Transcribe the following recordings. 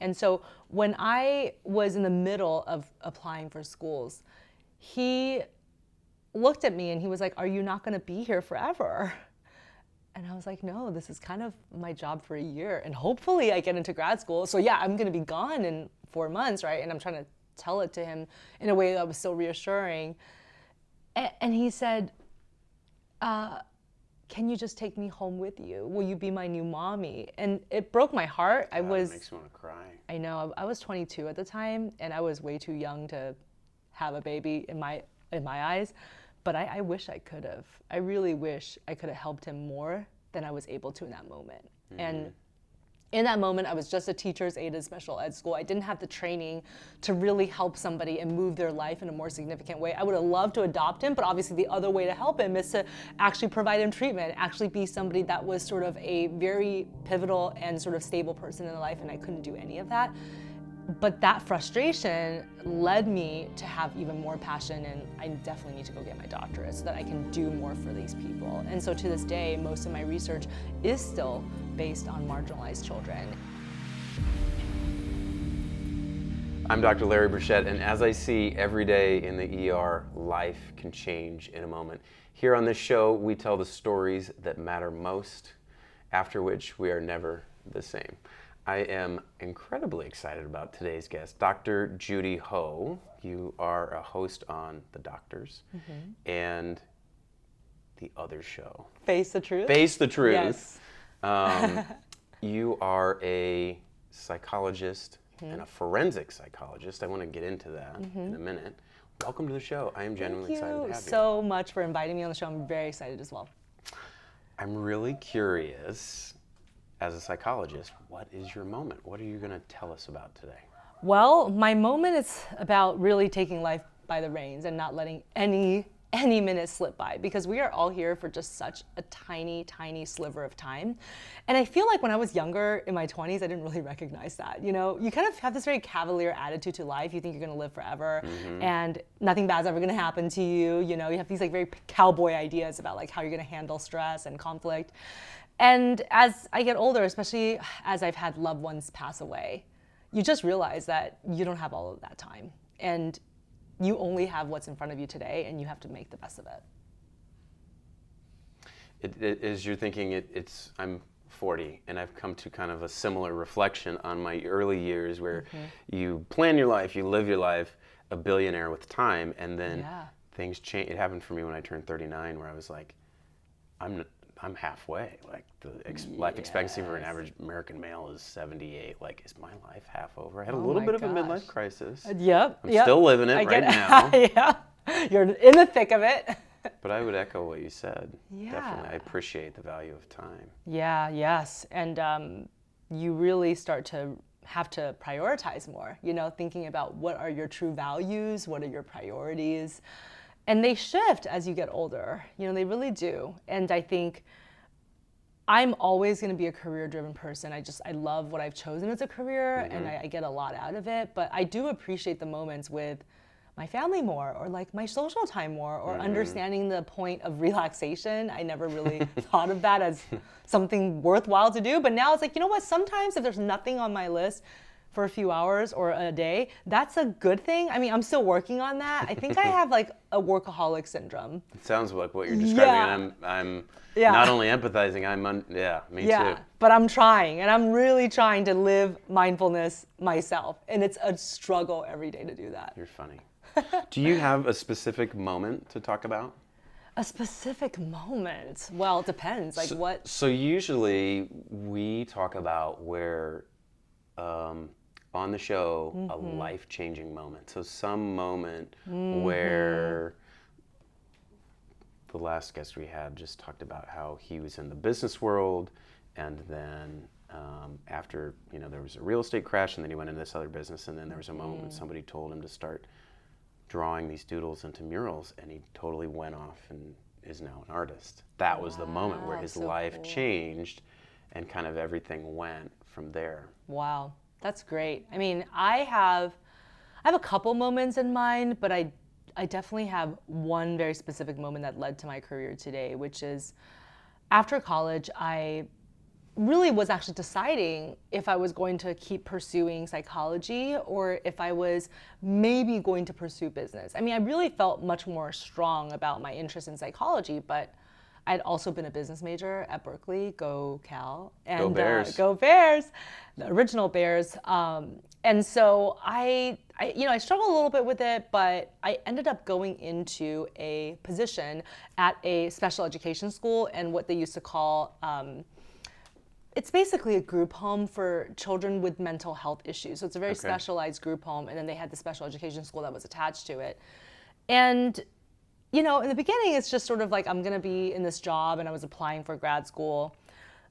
And so when I was in the middle of applying for schools, he looked at me and he was like, "Are you not going to be here forever?" And I was like, "No, this is kind of my job for a year, and hopefully I get into grad school. So yeah, I'm going to be gone in 4 months, right?" And I'm trying to tell it to him in a way that was so reassuring. And he said, "Can you just take me home with you? Will you be my new mommy?" And it broke my heart. It makes me want to cry. I know, I was 22 at the time, and I was way too young to have a baby in my eyes. But I wish I could have. I really wish I could have helped him more than I was able to in that moment. Mm-hmm. And in that moment, I was just a teacher's aide in special ed school. I didn't have the training to really help somebody and move their life in a more significant way. I would have loved to adopt him, but obviously the other way to help him is to actually provide him treatment, actually be somebody that was sort of a very pivotal and sort of stable person in their life, and I couldn't do any of that. But that frustration led me to have even more passion, and I definitely need to go get my doctorate so that I can do more for these people. And so to this day, most of my research is still based on marginalized children. I'm Dr. Larry Burchett, and as I see every day in the ER, life can change in a moment. Here on this show, we tell the stories that matter most, after which we are never the same. I am incredibly excited about today's guest, Dr. Judy Ho. You are a host on The Doctors and the other show. Face the Truth? Face the Truth. Yes. You are a psychologist and a forensic psychologist. I want to get into that in a minute. Welcome to the show. I am genuinely excited to have you. Thank you so much for inviting me on the show. I'm very excited as well. I'm really curious, as a psychologist, what is your moment? What are you going to tell us about today? Well, my moment is about really taking life by the reins and not letting any minute slip by, because we are all here for just such a tiny, tiny sliver of time. And I feel like when I was younger, in my 20s, I didn't really recognize that. You know, you kind of have this very cavalier attitude to life. You think you're going to live forever and nothing bad's ever going to happen to you. You know, you have these like very cowboy ideas about like how you're going to handle stress and conflict. And as I get older, especially as I've had loved ones pass away, you just realize that you don't have all of that time. And you only have what's in front of you today, and you have to make the best of it. As you're thinking, I'm 40, and I've come to kind of a similar reflection on my early years where you plan your life, you live your life, a billionaire with time, and then things change. It happened for me when I turned 39, where I was like, I'm halfway. Like the life expectancy for an average American male is 78. Like, is my life half over? I had a little bit of a midlife crisis. Yep. I'm still living it right now. Yeah. You're in the thick of it. But I would echo what you said. Yeah. Definitely. I appreciate the value of time. Yeah, yes. And you really start to have to prioritize more, you know, thinking about what are your true values, what are your priorities. And they shift as you get older, you know, they really do. And I think I'm always going to be a career-driven person. I love what I've chosen as a career, and I get a lot out of it. But I do appreciate the moments with my family more, or like my social time more, or understanding the point of relaxation. I never really thought of that as something worthwhile to do. But now it's like, you know what, sometimes if there's nothing on my list for a few hours or a day, that's a good thing. I mean, I'm still working on that. I think I have like a workaholic syndrome. It sounds like what you're describing, and I'm not only empathizing, me too. But I'm trying, and I'm really trying to live mindfulness myself, and it's a struggle every day to do that. You're funny. Do you have a specific moment to talk about? A specific moment? Well, it depends. Like what? So usually we talk about where on the show, a life-changing moment. So some moment where the last guest we had just talked about how he was in the business world, and then after, you know, there was a real estate crash, and then he went into this other business, and then there was a moment when somebody told him to start drawing these doodles into murals, and he totally went off and is now an artist. That was the moment where his life changed, and kind of everything went from there. Wow. That's great. I mean, I have a couple moments in mind, but I definitely have one very specific moment that led to my career today, which is after college, I really was actually deciding if I was going to keep pursuing psychology or if I was maybe going to pursue business. I mean, I really felt much more strong about my interest in psychology, but I'd also been a business major at Berkeley, go Cal, and Go Bears. Go Bears, the original Bears. And so I struggled a little bit with it, but I ended up going into a position at a special education school and what they used to call, it's basically a group home for children with mental health issues. So it's a very specialized group home, and then they had the special education school that was attached to it. And in the beginning, it's just sort of like, I'm going to be in this job, and I was applying for grad school.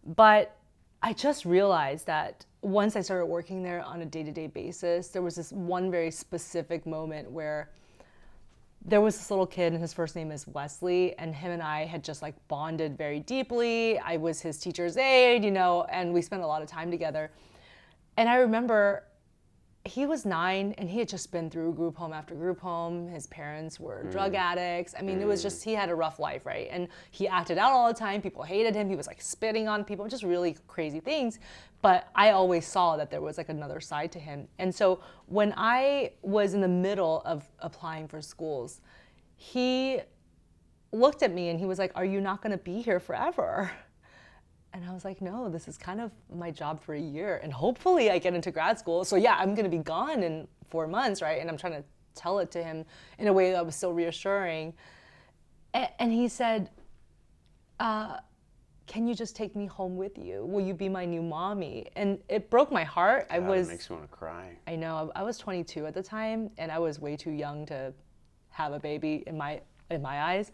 But I just realized that once I started working there on a day-to-day basis, there was this one very specific moment where there was this little kid, and his first name is Wesley, and him and I had just like bonded very deeply. I was his teacher's aide, and we spent a lot of time together. And I remember he was 9 and he had just been through group home after group home. His parents were drug addicts. I mean, it was just, he had a rough life, right? And he acted out all the time. People hated him. He was like spitting on people, just really crazy things. But I always saw that there was like another side to him. And so when I was in the middle of applying for schools, he looked at me and he was like, "Are you not going to be here forever?" And I was like, "No, this is kind of my job for a year. And hopefully I get into grad school. So yeah, I'm going to be gone in 4 months, right?" And I'm trying to tell it to him in a way that was so reassuring. And he said, "Can you just take me home with you? Will you be my new mommy?" And it broke my heart. God, it makes me want to cry. I know. I was 22 at the time, and I was way too young to have a baby in my eyes.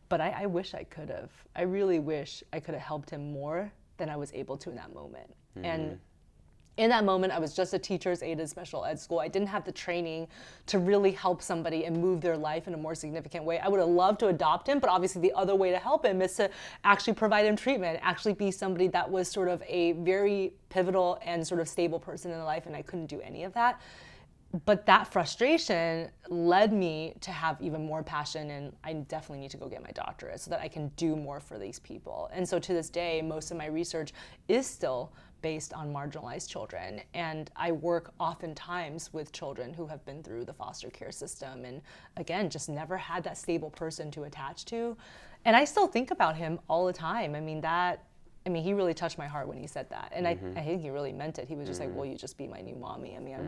But I wish I could have. I really wish I could have helped him more than I was able to in that moment. And in that moment, I was just a teacher's aide at special ed school. I didn't have the training to really help somebody and move their life in a more significant way. I would have loved to adopt him, but obviously the other way to help him is to actually provide him treatment, actually be somebody that was sort of a very pivotal and sort of stable person in their life, and I couldn't do any of that. But that frustration led me to have even more passion, and I definitely need to go get my doctorate so that I can do more for these people. And so to this day, most of my research is still based on marginalized children. And I work oftentimes with children who have been through the foster care system and, again, just never had that stable person to attach to. And I still think about him all the time. I mean, he really touched my heart when he said that. And I think he really meant it. He was just like, "Will you just be my new mommy?" I mean, I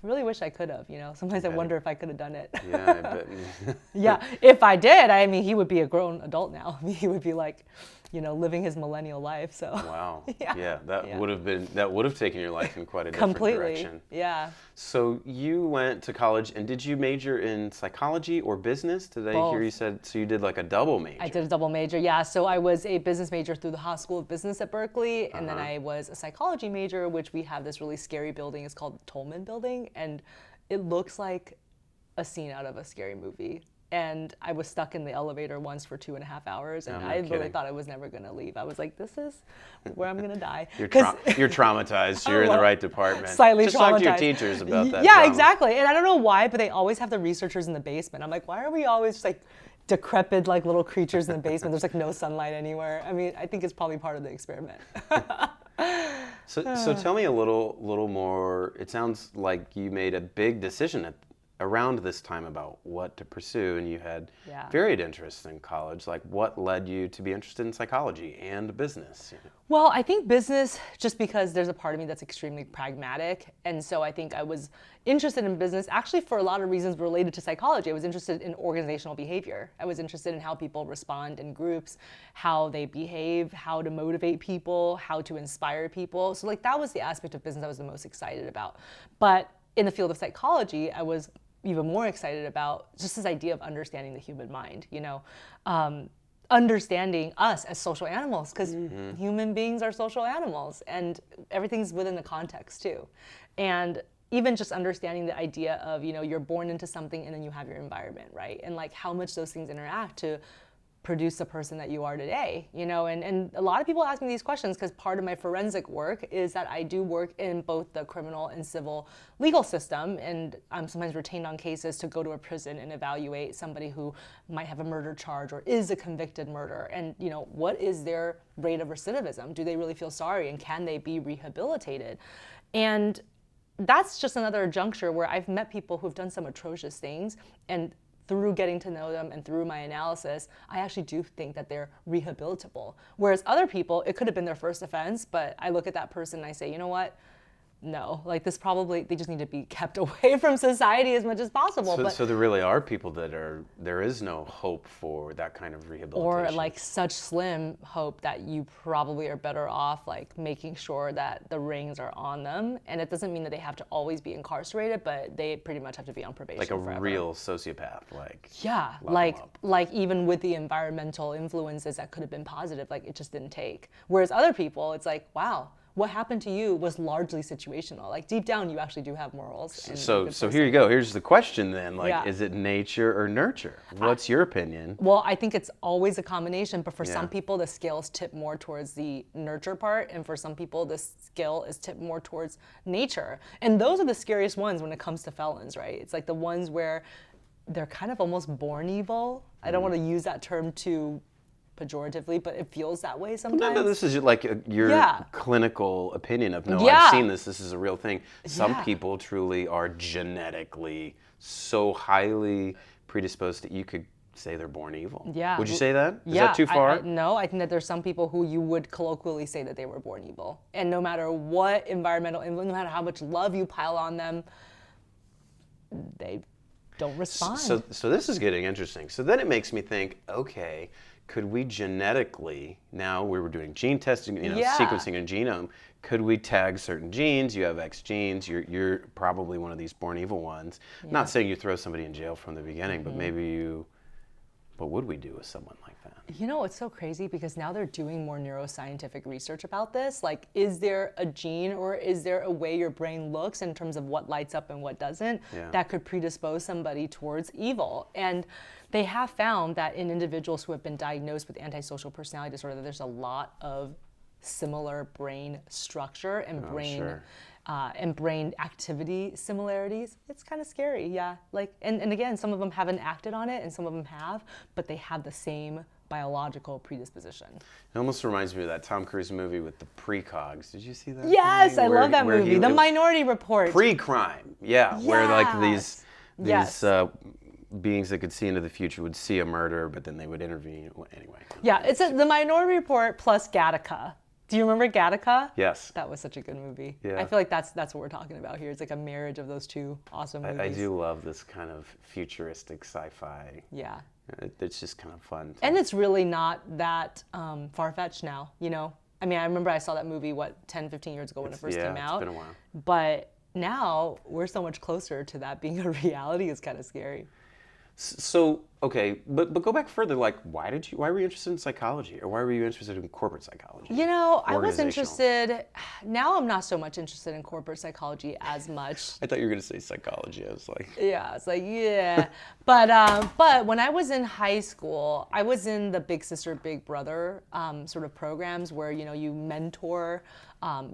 really wish I could have, Sometimes I wonder if I could have done it. Yeah, I bet. Yeah, if I did, I mean, he would be a grown adult now. I mean, he would be like, living his millennial life, so. Wow. Yeah, that would have taken your life in quite a different direction. Yeah. So you went to college, and did you major in psychology or business? Did I hear you said, so you did like a double major? I did a double major, yeah. So I was a business major through the Haas School of Business at Berkeley, and then I was a psychology major, which we have this really scary building. It's called the Tolman Building, and it looks like a scene out of a scary movie. And I was stuck in the elevator once for 2.5 hours, and I really thought I was never going to leave. I was like, "This is where I'm going to die." You're traumatized. You're in the right department. Slightly Just traumatized. talk to your teachers about that. Yeah, trauma. exactly. And I don't know why, but they always have the researchers in the basement. I'm like, why are we always just like decrepit like little creatures in the basement? There's like no sunlight anywhere. I mean, I think it's probably part of the experiment. So tell me a little more. It sounds like you made a big decision around this time about what to pursue, and you had varied interests in college. Like, what led you to be interested in psychology and business? Well, I think business, just because there's a part of me that's extremely pragmatic, and so I think I was interested in business actually for a lot of reasons related to psychology. I was interested in organizational behavior. I was interested in how people respond in groups, how they behave, how to motivate people, how to inspire people. So like that was the aspect of business I was the most excited about. But in the field of psychology, I was even more excited about just this idea of understanding the human mind, understanding us as social animals, because human beings are social animals, and everything's within the context too. And even just understanding the idea of, you're born into something and then you have your environment, right? And like how much those things interact to produce the person that you are today, and a lot of people ask me these questions because part of my forensic work is that I do work in both the criminal and civil legal system, and I'm sometimes retained on cases to go to a prison and evaluate somebody who might have a murder charge or is a convicted murderer, and what is their rate of recidivism? Do they really feel sorry, and can they be rehabilitated? And that's just another juncture where I've met people who've done some atrocious things, and through getting to know them and through my analysis, I actually do think that they're rehabilitable. Whereas other people, it could have been their first offense, but I look at that person and I say, you know what? No, like this probably, they just need to be kept away from society as much as possible. So there really are people there is no hope for that kind of rehabilitation. Or like such slim hope that you probably are better off like making sure that the rings are on them. And it doesn't mean that they have to always be incarcerated, but they pretty much have to be on probation like a forever. real sociopath, like. Yeah, like even with the environmental influences that could have been positive, like it just didn't take. Whereas other people, it's like, wow, what happened to you was largely situational. Like deep down, you actually do have morals. And So here you go. Here's the question then. Like, Yeah. Is it nature or nurture? What's your opinion? Well, I think it's always a combination, but for some people, the scales tip more towards the nurture part, and for some people, the scale is tipped more towards nature. And those are the scariest ones when it comes to felons, right? It's like the ones where they're kind of almost born evil. I don't want to use that term too pejoratively, but it feels that way sometimes. No, this is like your clinical opinion of, no, Yeah. I've seen this is a real thing. Some Yeah. people truly are genetically so highly predisposed that you could say they're born evil. Yeah. Would you say that? Is Yeah, that too far? No, I think that there's some people who you would colloquially say that they were born evil. And no matter what environmental influence, no matter how much love you pile on them, they don't respond. So this is getting interesting. So then it makes me think, okay, could we genetically, now we were doing gene testing, sequencing a genome, could we tag certain genes? You have X genes, you're probably one of these born evil ones. Not saying you throw somebody in jail from the beginning, but maybe what would we do with someone like that? It's so crazy because now they're doing more neuroscientific research about this. Like, is there a gene or is there a way your brain looks in terms of what lights up and what doesn't that could predispose somebody towards evil? And they have found that in individuals who have been diagnosed with antisocial personality disorder, there's a lot of similar brain structure and brain activity similarities. It's kind of scary, yeah. Like, and again, some of them haven't acted on it, and some of them have, but they have the same biological predisposition. It almost reminds me of that Tom Cruise movie with the precogs. Did you see that? Yes, I love that movie. The Minority Report. Pre-crime, where like these Yes. beings that could see into the future would see a murder, but then they would intervene. Anyway. Yeah, it's The Minority Report plus Gattaca. Do you remember Gattaca? Yes. That was such a good movie. Yeah. I feel like that's what we're talking about here. It's like a marriage of those two awesome movies. I do love this kind of futuristic sci-fi. Yeah. It's just kind of fun. And it's really not that far-fetched now, I mean, I remember I saw that movie, 10, 15 years ago when it first came out. It's been a while. But now we're so much closer to that being a reality. It's kind of scary. So, okay, but go back further. Like, why were you interested in psychology, or why were you interested in corporate psychology? I was interested. Now I'm not so much interested in corporate psychology as much. I thought you were going to say psychology. I was like, yeah, it's like, yeah. But when I was in high school, I was in the Big Sister, Big Brother sort of programs where you mentor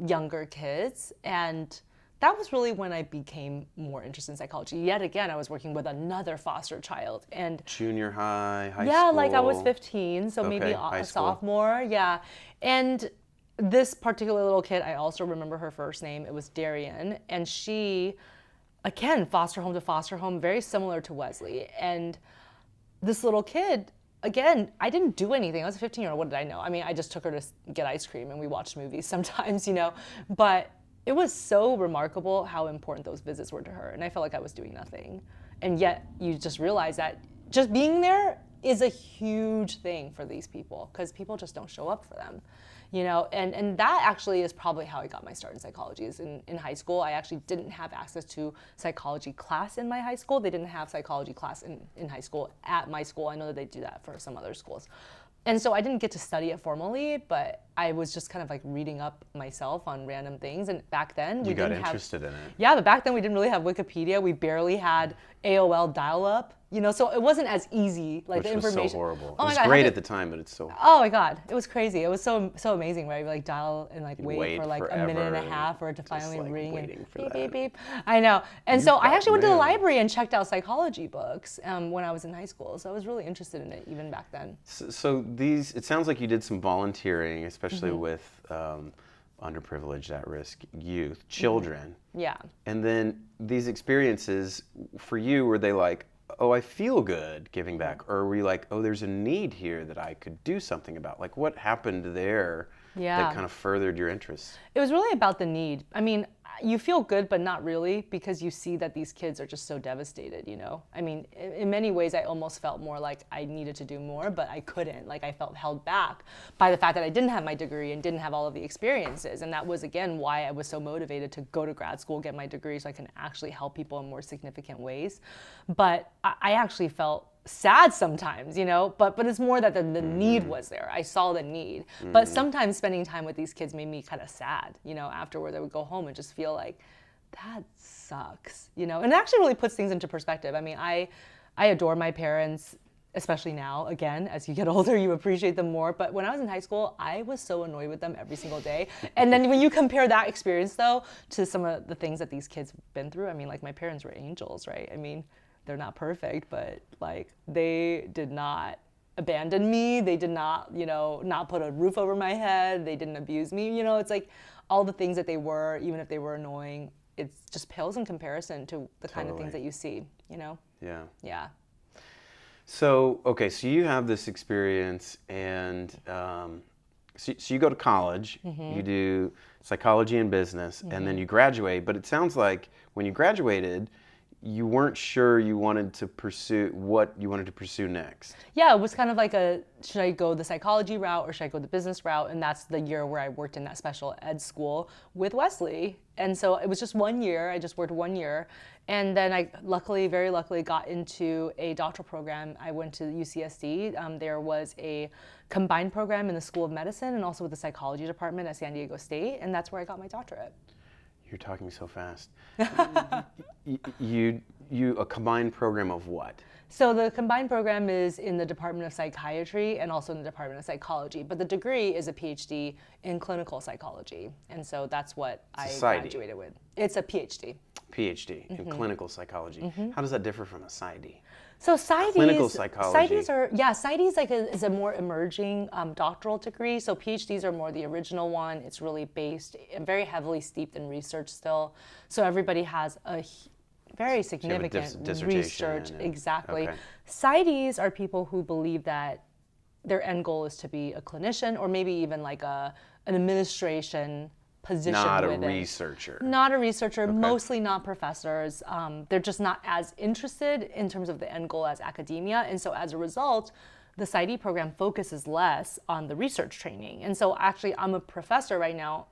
younger kids, and that was really when I became more interested in psychology. Yet again, I was working with another foster child. And junior high, high school? Yeah, like I was 15, so maybe high a school. sophomore, yeah. And this particular little kid, I also remember her first name. It was Darian. And she, again, foster home to foster home, very similar to Wesley. And this little kid, again, I didn't do anything. I was a 15-year-old. What did I know? I mean, I just took her to get ice cream and we watched movies sometimes, But it was so remarkable how important those visits were to her. And I felt like I was doing nothing. And yet you just realize that just being there is a huge thing for these people because people just don't show up for them. And that actually is probably how I got my start in psychology. Is in high school, I actually didn't have access to psychology class in my high school. They didn't have psychology class in high school at my school. I know that they do that for some other schools. And so I didn't get to study it formally, but I was just kind of like reading up myself on random things. And back then we didn't have... You got interested in it. Yeah, but back then we didn't really have Wikipedia. We barely had AOL dial-up. So it wasn't as easy, like Which the was information. so horrible. Oh It my was God, I great had at to- the time, but it's so. Oh my God, it was crazy. It was so amazing, right? Like dial and like You'd wait wait for like a forever minute and a and half for it to just, finally like, ring waiting and for beep, that. beep, beep. I know. And You've so I got actually went to the mail. library and checked out psychology books when I was in high school. So I was really interested in it even back then. So these, it sounds like you did some volunteering, especially Mm-hmm. with underprivileged, at-risk youth, children. Yeah. And then these experiences, for you, were they like, oh, I feel good giving back? Or were you like, oh, there's a need here that I could do something about? Like, what happened there Yeah. that kind of furthered your interests? It was really about the need. I mean, you feel good, but not really, because you see that these kids are just so devastated, I mean, in many ways, I almost felt more like I needed to do more, but I couldn't. Like, I felt held back by the fact that I didn't have my degree and didn't have all of the experiences. And that was, again, why I was so motivated to go to grad school, get my degree, so I can actually help people in more significant ways. But I actually felt sad sometimes, but it's more that the need was there. I saw the need. But sometimes spending time with these kids made me kind of sad, afterward I would go home and just feel like that sucks, and it actually really puts things into perspective. I mean, I adore my parents, especially now. Again, as you get older, you appreciate them more. But when I was in high school, I was so annoyed with them every single day. And then when you compare that experience, though, to some of the things that these kids have been through, I mean, like, my parents were angels, right? I mean, they're not perfect, but like, they did not abandon me. They did not, not put a roof over my head. They didn't abuse me. It's like all the things that they were, even if they were annoying, it's just pales in comparison to the kind of things that you see, Yeah. Yeah. So, okay, so you have this experience, and so you go to college, you do psychology and business, and then you graduate, but it sounds like when you graduated, you weren't sure you wanted to pursue what you wanted to pursue next. Yeah, it was kind of like should I go the psychology route or should I go the business route? And that's the year where I worked in that special ed school with Wesley. And so it was just 1 year. I just worked 1 year. And then I very luckily got into a doctoral program. I went to UCSD. There was a combined program in the School of Medicine and also with the psychology department at San Diego State. And that's where I got my doctorate. You're talking so fast. You a combined program of what? So the combined program is in the Department of Psychiatry and also in the Department of Psychology, but the degree is a PhD in clinical psychology, and so that's what I graduated with. It's a PhD. PhD in clinical psychology. How does that differ from a PsyD? So PsyDs, Clinical psychology. PsyDs is a more emerging doctoral degree. So PhDs are more the original one. It's really based and very heavily steeped in research still. So everybody has a very significant research. Exactly. Okay. PsyDs are people who believe that their end goal is to be a clinician or maybe even like an administration position. Not a with it. researcher. Not a researcher, mostly not professors. They're just not as interested in terms of the end goal as academia. And so as a result, the PsyD program focuses less on the research training. And so actually I'm a professor right now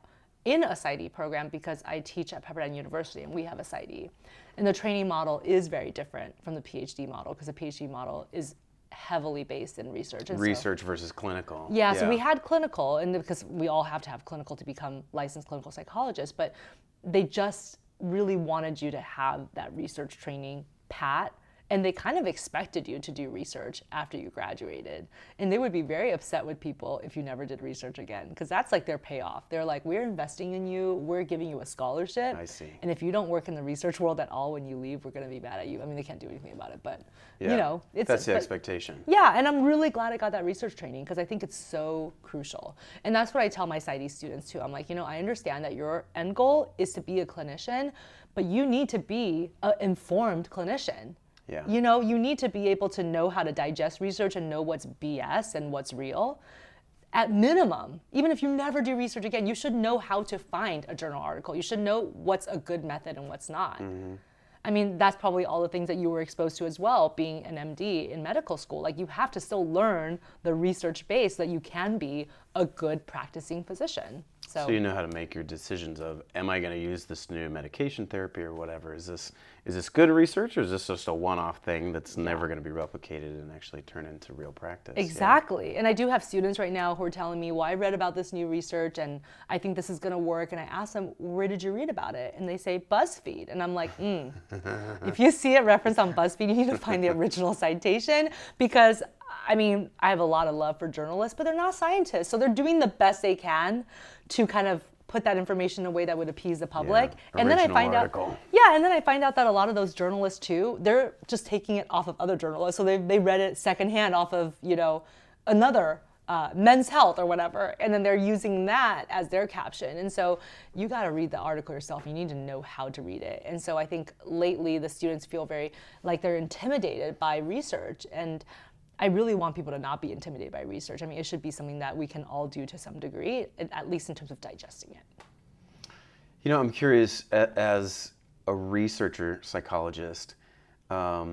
in a PsyD program because I teach at Pepperdine University and we have a PsyD. And the training model is very different from the PhD model because the PhD model is heavily based in research. And research versus clinical. Yeah, so we had clinical, and because we all have to have clinical to become licensed clinical psychologists, but they just really wanted you to have that research training pat, and they kind of expected you to do research after you graduated. And they would be very upset with people if you never did research again, because that's like their payoff. They're like, we're investing in you, we're giving you a scholarship. I see. And if you don't work in the research world at all when you leave, we're gonna be mad at you. I mean, they can't do anything about it, but that's the expectation. Yeah, and I'm really glad I got that research training because I think it's so crucial. And that's what I tell my PsyD students too. I'm like, I understand that your end goal is to be a clinician, but you need to be an informed clinician. Yeah. You need to be able to know how to digest research and know what's BS and what's real. At minimum, even if you never do research again, you should know how to find a journal article. You should know what's a good method and what's not. I mean, that's probably all the things that you were exposed to as well, being an MD in medical school. Like, you have to still learn the research base so that you can be a good practicing physician. So you know how to make your decisions of, am I going to use this new medication therapy or whatever? Is this good research, or is this just a one-off thing that's never going to be replicated and actually turn into real practice? Exactly. And I do have students right now who are telling me, well, I read about this new research and I think this is going to work. And I ask them, where did you read about it? And they say BuzzFeed. And I'm like, if you see a reference on BuzzFeed, you need to find the original citation, because I mean, I have a lot of love for journalists, but they're not scientists. So they're doing the best they can to kind of put that information in a way that would appease the public. Yeah, and then I find article. and then I find out that a lot of those journalists too, they're just taking it off of other journalists. So they read it secondhand off of, another Men's Health or whatever. And then they're using that as their caption. And so you got to read the article yourself. You need to know how to read it. And so I think lately the students feel very like they're intimidated by research. And I really want people to not be intimidated by research. I mean, it should be something that we can all do to some degree, at least in terms of digesting it. I'm curious, as a researcher, psychologist, what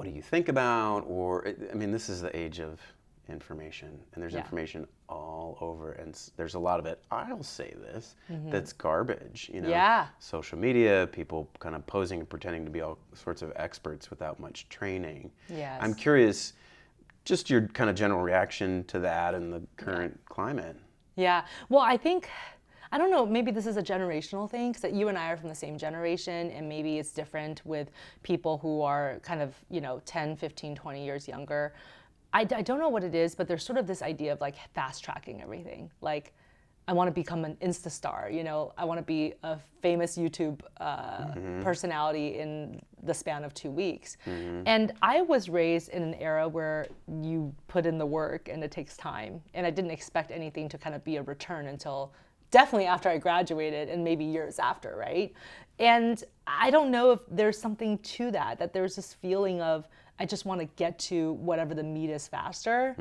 do you think about? Or, I mean, this is the age of information, and there's information all over, and there's a lot of it, I'll say this, that's garbage, social media, people kind of posing and pretending to be all sorts of experts without much training. Yes. I'm curious, just your kind of general reaction to that and the current climate. Yeah, well, I don't know, maybe this is a generational thing, because you and I are from the same generation, and maybe it's different with people who are kind of, 10, 15, 20 years younger. I don't know what it is, but there's sort of this idea of like fast tracking everything. Like, I want to become an Insta star, I want to be a famous YouTube personality in the span of 2 weeks. And I was raised in an era where you put in the work and it takes time. And I didn't expect anything to kind of be a return until definitely after I graduated, and maybe years after, right? And I don't know if there's something to that there's this feeling of, I just want to get to whatever the meat is faster.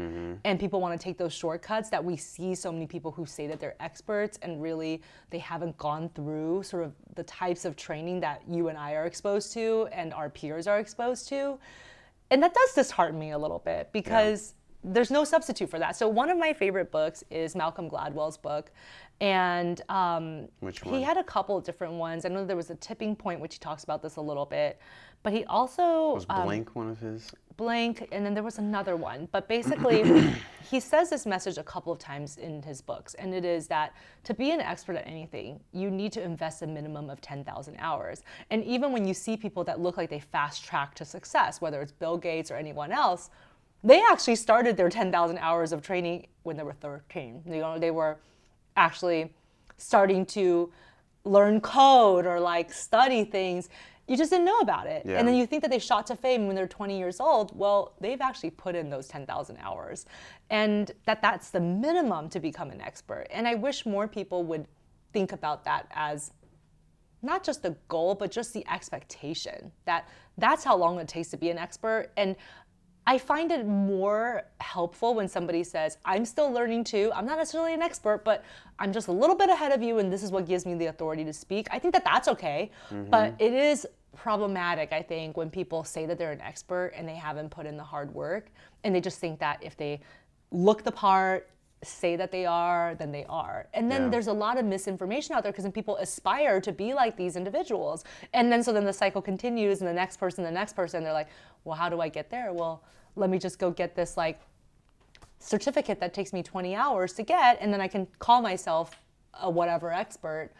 And people want to take those shortcuts, that we see so many people who say that they're experts and really they haven't gone through sort of the types of training that you and I are exposed to and our peers are exposed to. And that does dishearten me a little bit, because there's no substitute for that. So one of my favorite books is Malcolm Gladwell's book. And Which one? He had a couple of different ones. I know there was a tipping point, which he talks about this a little bit. But he also... Was Blank one of his? Blank, and then there was another one. But basically, he says this message a couple of times in his books. And it is that to be an expert at anything, you need to invest a minimum of 10,000 hours. And even when you see people that look like they fast track to success, whether it's Bill Gates or anyone else, they actually started their 10,000 hours of training when they were 13. They were actually starting to learn code or like study things. You just didn't know about it. Yeah. And then you think that they shot to fame when they're 20 years old. Well, they've actually put in those 10,000 hours. And that's the minimum to become an expert. And I wish more people would think about that as not just the goal, but just the expectation, that's how long it takes to be an expert. And I find it more helpful when somebody says, I'm still learning too. I'm not necessarily an expert, but I'm just a little bit ahead of you, and this is what gives me the authority to speak. I think that that's okay, but it is problematic, I think, when people say that they're an expert and they haven't put in the hard work, and they just think that if they look the part, say that they are, then they are. And then there's a lot of misinformation out there, because then people aspire to be like these individuals. And then so then the cycle continues, and the next person, they're like, well, how do I get there? Well, let me just go get this like certificate that takes me 20 hours to get, and then I can call myself a whatever expert.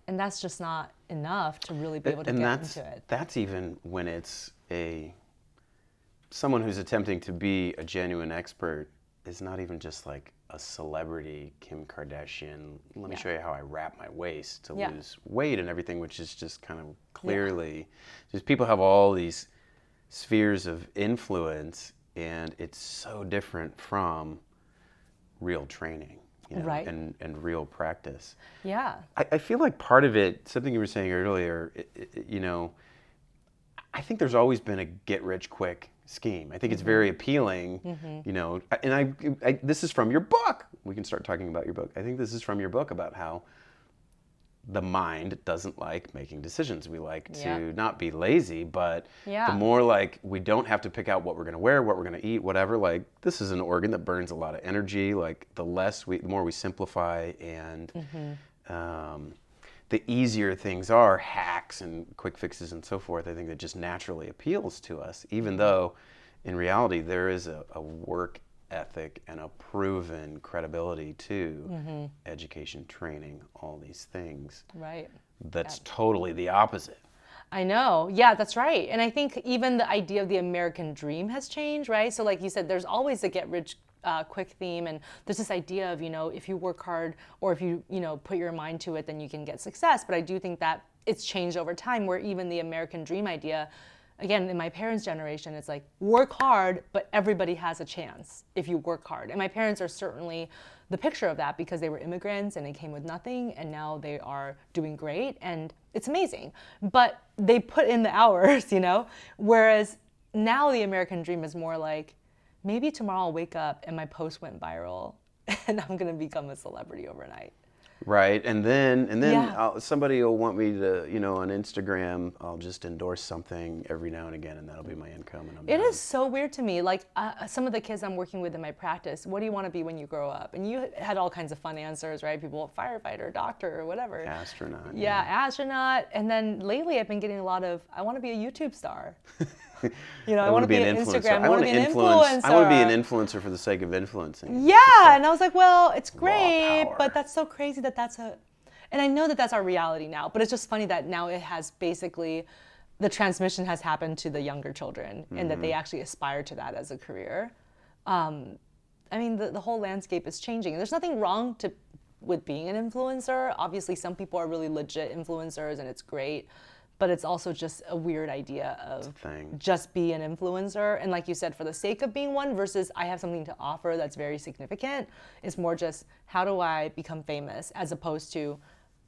And that's just not enough to really be able to get into it. That's even when it's someone who's attempting to be a genuine expert is not even just like a celebrity, Kim Kardashian, let me show you how I wrap my waist to lose weight and everything, which is just kind of clearly, just people have all these spheres of influence, and it's so different from real training, right, and real practice. Yeah. I feel like part of it, something you were saying earlier, I think there's always been a get-rich-quick scheme. I think it's very appealing, and I this is from your book. We can start talking about your book. I think this is from your book about how the mind doesn't like making decisions. We like to Yeah. not be lazy, but Yeah. the more like we don't have to pick out what we're going to wear, what we're going to eat, whatever, like this is an organ that burns a lot of energy. Like the more we simplify and the easier things are, hacks and quick fixes and so forth, I think that just naturally appeals to us, even though in reality there is a work ethic and a proven credibility to education, training, all these things. Right. That's totally the opposite. I know. Yeah, that's right. And I think even the idea of the American dream has changed, right? So like you said, there's always a get rich quick theme, and there's this idea of, if you work hard or if you, put your mind to it, then you can get success. But I do think that it's changed over time, where even the American dream idea, again, in my parents' generation, it's like work hard, but everybody has a chance if you work hard. And my parents are certainly the picture of that, because they were immigrants and they came with nothing, and now they are doing great, and it's amazing. But they put in the hours, whereas now the American dream is more like, maybe tomorrow I'll wake up and my post went viral and I'm going to become a celebrity overnight. Right, and then Yeah. somebody will want me to, on Instagram, I'll just endorse something every now and again, and that'll be my income. And It is so weird to me. Like some of the kids I'm working with in my practice, what do you want to be when you grow up? And you had all kinds of fun answers, right? People, firefighter, doctor, or whatever. Astronaut. Yeah, astronaut. And then lately I've been getting a lot of, I want to be a YouTube star. I want to be an Instagram. I want to be an influencer. I want to be an influencer for the sake of influencing. Yeah, and I was like, well, it's great, power. but that's so crazy that that's a, and I know that that's our reality now, but it's just funny that now it has basically, the transmission has happened to the younger children, and that they actually aspire to that as a career. I mean, the whole landscape is changing, and there's nothing wrong with being an influencer. Obviously, some people are really legit influencers, and it's great. But it's also just a weird idea of just be an influencer. And like you said, for the sake of being one versus I have something to offer that's very significant. It's more just, how do I become famous, as opposed to,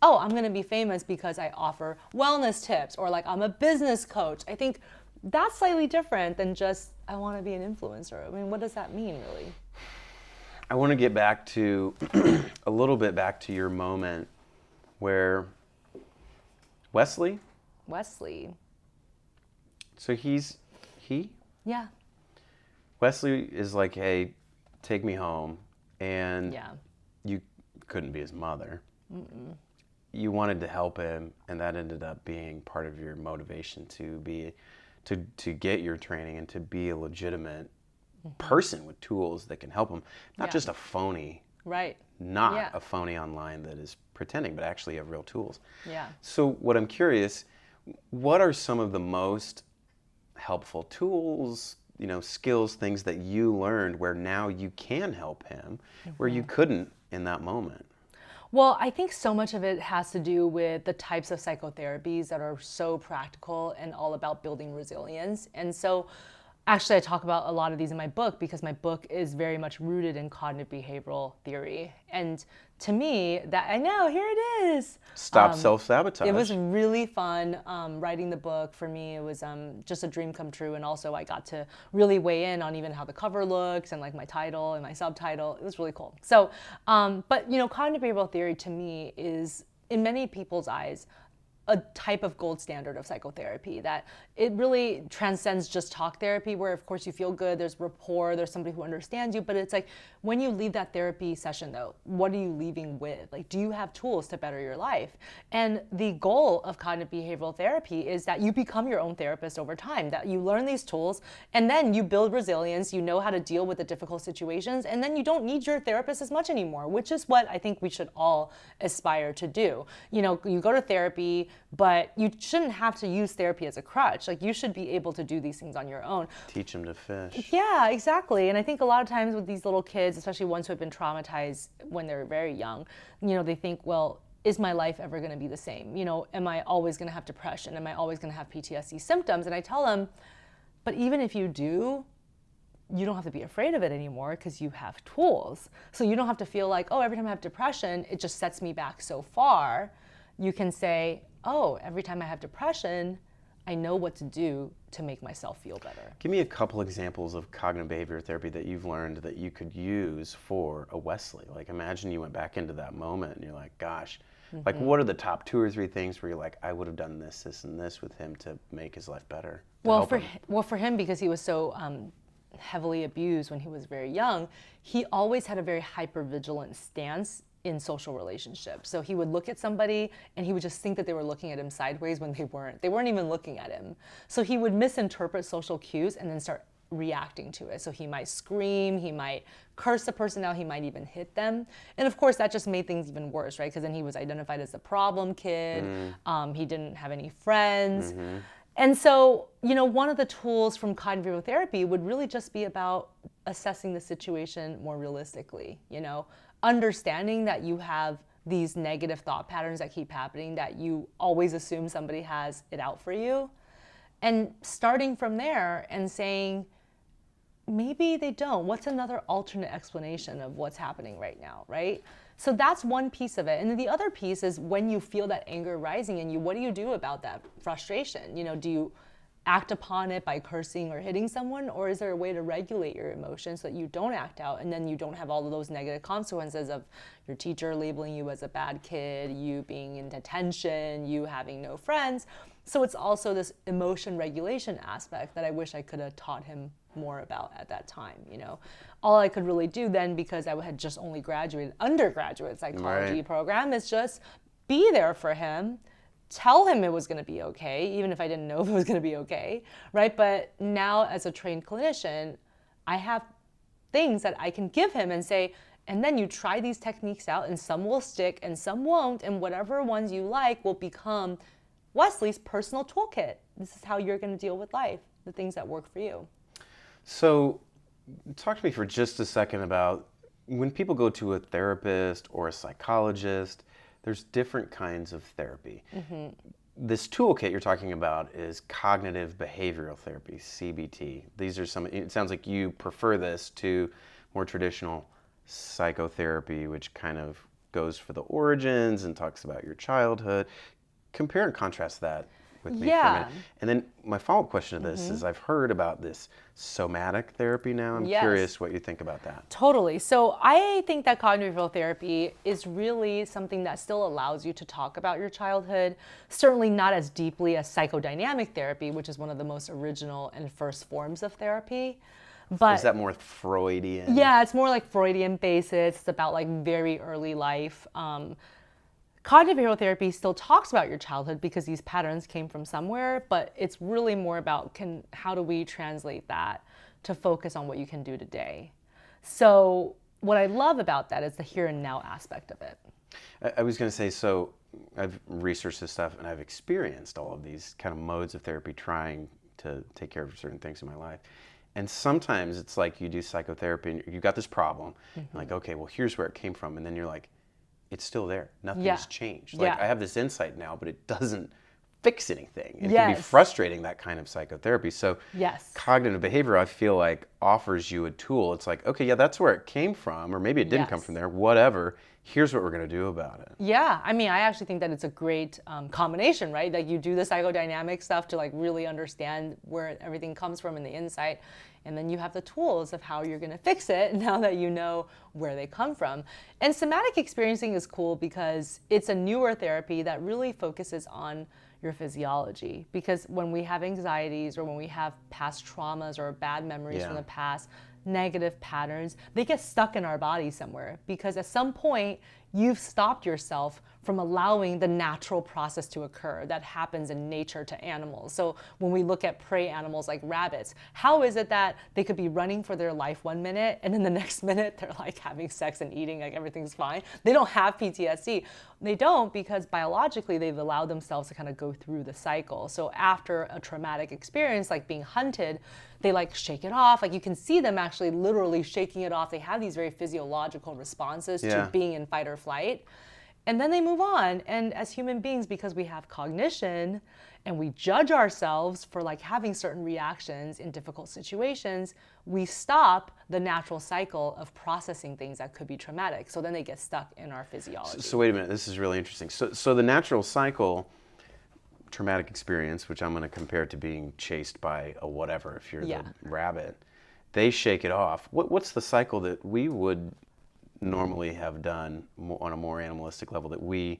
oh, I'm going to be famous because I offer wellness tips, or like I'm a business coach. I think that's slightly different than just, I want to be an influencer. I mean, what does that mean, really? I want to get back to, a little bit back to your moment where Wesley. So Yeah. Wesley is like, hey, take me home. And Yeah. you couldn't be his mother. You wanted to help him, and that ended up being part of your motivation to get your training and to be a legitimate person with tools that can help him. Not just a phony. Right. Not a phony online that is pretending, but actually have real tools. Yeah. So what I'm curious, what are some of the most helpful tools, skills, things that you learned where now you can help him, where you couldn't in that moment? Well, I think so much of it has to do with the types of psychotherapies that are so practical and all about building resilience. And so actually, I talk about a lot of these in my book, because my book is very much rooted in cognitive behavioral theory. And to me, that, I know, here it is. Stop self-sabotage. It was really fun writing the book. For me, it was just a dream come true. And also I got to really weigh in on even how the cover looks and like my title and my subtitle. It was really cool. So, but cognitive behavioral theory to me is, in many people's eyes, a type of gold standard of psychotherapy, that it really transcends just talk therapy, where of course you feel good, there's rapport, there's somebody who understands you, but it's like, when you leave that therapy session though, what are you leaving with? Like, do you have tools to better your life? And the goal of cognitive behavioral therapy is that you become your own therapist over time, that you learn these tools, and then you build resilience, you know how to deal with the difficult situations, and then you don't need your therapist as much anymore, which is what I think we should all aspire to do. You go to therapy, but you shouldn't have to use therapy as a crutch. Like, you should be able to do these things on your own. Teach them to fish. Yeah, exactly. And I think a lot of times with these little kids, especially ones who have been traumatized when they're very young, they think, well, is my life ever going to be the same? Am I always going to have depression? Am I always going to have PTSD symptoms? And I tell them, but even if you do, you don't have to be afraid of it anymore, because you have tools. So you don't have to feel like, oh, every time I have depression, it just sets me back so far. You can say, oh, every time I have depression, I know what to do to make myself feel better. Give me a couple examples of cognitive behavior therapy that you've learned that you could use for a Wesley. Like, imagine you went back into that moment and you're like, gosh, Like, what are the top 2 or 3 things where you're like, I would have done this, this, and this with him to make his life better? For him, because he was so heavily abused when he was very young, he always had a very hypervigilant stance in social relationships. So he would look at somebody and he would just think that they were looking at him sideways when they weren't. They weren't even looking at him. So he would misinterpret social cues and then start reacting to it. So he might scream, he might curse the person out, he might even hit them. And of course, that just made things even worse, right? Because then he was identified as the problem kid. He didn't have any friends. And so, one of the tools from cognitive behavioral therapy would really just be about assessing the situation more realistically, understanding that you have these negative thought patterns that keep happening, that you always assume somebody has it out for you, and starting from there and saying, maybe they don't. What's another alternate explanation of what's happening right now, right? So that's one piece of it. And then the other piece is when you feel that anger rising in you, what do you do about that frustration? Do you act upon it by cursing or hitting someone? Or is there a way to regulate your emotions so that you don't act out and then you don't have all of those negative consequences of your teacher labeling you as a bad kid, you being in detention, you having no friends? So it's also this emotion regulation aspect that I wish I could have taught him more about at that time. All I could really do then, because I had just only graduated undergraduate psychology program, is just be there for him, tell him it was going to be okay, even if I didn't know if it was going to be okay, right? But now as a trained clinician, I have things that I can give him and say, and then you try these techniques out and some will stick and some won't, and whatever ones you like will become Wesley's personal toolkit. This is how you're going to deal with life, the things that work for you. So talk to me for just a second about when people go to a therapist or a psychologist, there's different kinds of therapy. This toolkit you're talking about is cognitive behavioral therapy, CBT. These are it sounds like you prefer this to more traditional psychotherapy, which kind of goes for the origins and talks about your childhood. Compare and contrast that with me for a minute. And then my follow-up question to this is, I've heard about this somatic therapy now. I'm curious what you think about that. Totally. So I think that cognitive behavioral therapy is really something that still allows you to talk about your childhood, certainly not as deeply as psychodynamic therapy, which is one of the most original and first forms of therapy. But is that more Freudian? Yeah, it's more like Freudian basis. It's about like very early life. Cognitive behavioral therapy still talks about your childhood because these patterns came from somewhere, but it's really more about how do we translate that to focus on what you can do today. So what I love about that is the here and now aspect of it. I was going to say, so I've researched this stuff and I've experienced all of these kind of modes of therapy trying to take care of certain things in my life. And sometimes it's like you do psychotherapy and you got this problem, like, okay, well, here's where it came from. And then you're like, it's still there. Nothing's changed. Like I have this insight now, but it doesn't fix anything. It can be frustrating, that kind of psychotherapy. So cognitive behavior, I feel like, offers you a tool. It's like, okay, yeah, that's where it came from, or maybe it didn't come from there, whatever. Here's what we're going to do about it. Yeah, I mean, I actually think that it's a great combination, right? Like you do the psychodynamic stuff to like really understand where everything comes from in the insight. And then you have the tools of how you're going to fix it now that you know where they come from. And somatic experiencing is cool because it's a newer therapy that really focuses on your physiology. Because when we have anxieties or when we have past traumas or bad memories from the past, negative patterns, they get stuck in our body somewhere because at some point you've stopped yourself from allowing the natural process to occur that happens in nature to animals. So when we look at prey animals like rabbits, how is it that they could be running for their life one minute and then the next minute they're like having sex and eating, like everything's fine? They don't have PTSD. They don't because biologically they've allowed themselves to kind of go through the cycle. So after a traumatic experience like being hunted, they like shake it off. Like you can see them actually literally shaking it off. They have these very physiological responses to being in fight or flight. And then they move on. And as human beings, because we have cognition and we judge ourselves for like having certain reactions in difficult situations, we stop the natural cycle of processing things that could be traumatic. So then they get stuck in our physiology. So wait a minute, this is really interesting. So the natural cycle, traumatic experience, which I'm going to compare to being chased by a whatever, if you're the rabbit, they shake it off. What's the cycle that we would normally have done on a more animalistic level that we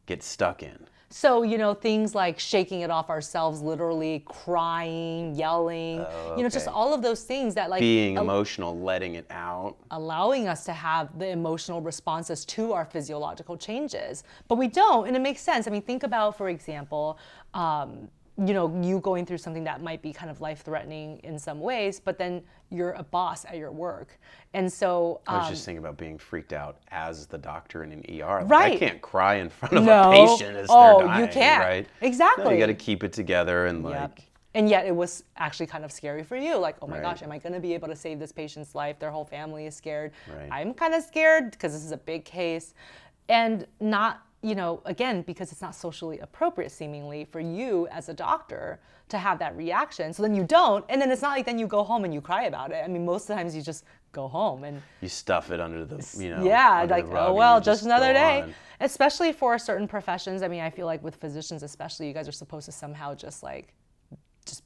get stuck in? So, things like shaking it off ourselves, literally crying, yelling, just okay. all of those things that Being emotional, letting it out. allowing us to have the emotional responses to our physiological changes. But we don't, and it makes sense. I mean, think about, for example, you going through something that might be kind of life-threatening in some ways, but then you're a boss at your work. And so I was just thinking about being freaked out as the doctor in an ER. Like, right. I can't cry in front of a patient as they're dying, you can't. right? Exactly. No, you got to keep it together and And yet it was actually kind of scary for you. Like, oh my Right. gosh, am I going to be able to save this patient's life? Their whole family is scared. Right. I'm kind of scared because this is a big case. And not, again, because it's not socially appropriate seemingly for you as a doctor to have that reaction. So then you don't. And then it's not like then you go home and you cry about it. I mean, most of the times you just go home and you stuff it under the, yeah, under like, the rug oh, well, and you just another go day. on. Especially for certain professions. I mean, I feel like with physicians especially, you guys are supposed to somehow just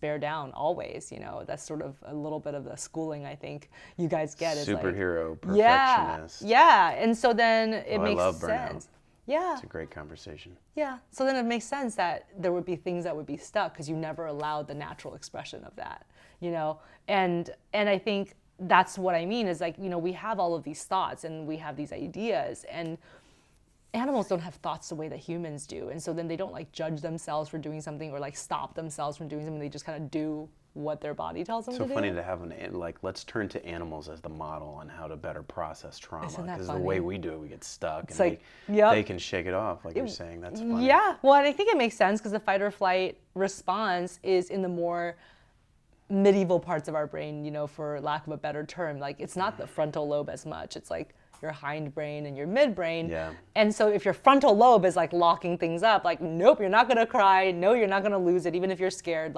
bear down always, that's sort of a little bit of the schooling I think you guys get. Superhero, perfectionist. Yeah. And so then it makes I love sense. burnout. Yeah. It's a great conversation. Yeah. So then it makes sense that there would be things that would be stuck because you never allowed the natural expression of that, and I think that's what I mean is we have all of these thoughts and we have these ideas, and animals don't have thoughts the way that humans do. And so then they don't judge themselves for doing something or stop themselves from doing something. They just kind of do what their body tells them to do. So funny to have let's turn to animals as the model on how to better process trauma. Isn't that Because the funny? way we do it, we get stuck It's and yep. they can shake it off like you're saying. That's funny. Yeah. Well, and I think it makes sense because the fight or flight response is in the more medieval parts of our brain, for lack of a better term. It's not the frontal lobe as much. It's your hindbrain and your midbrain. Yeah. And so if your frontal lobe is locking things up, nope, you're not gonna cry. No, you're not gonna lose it. Even if you're scared,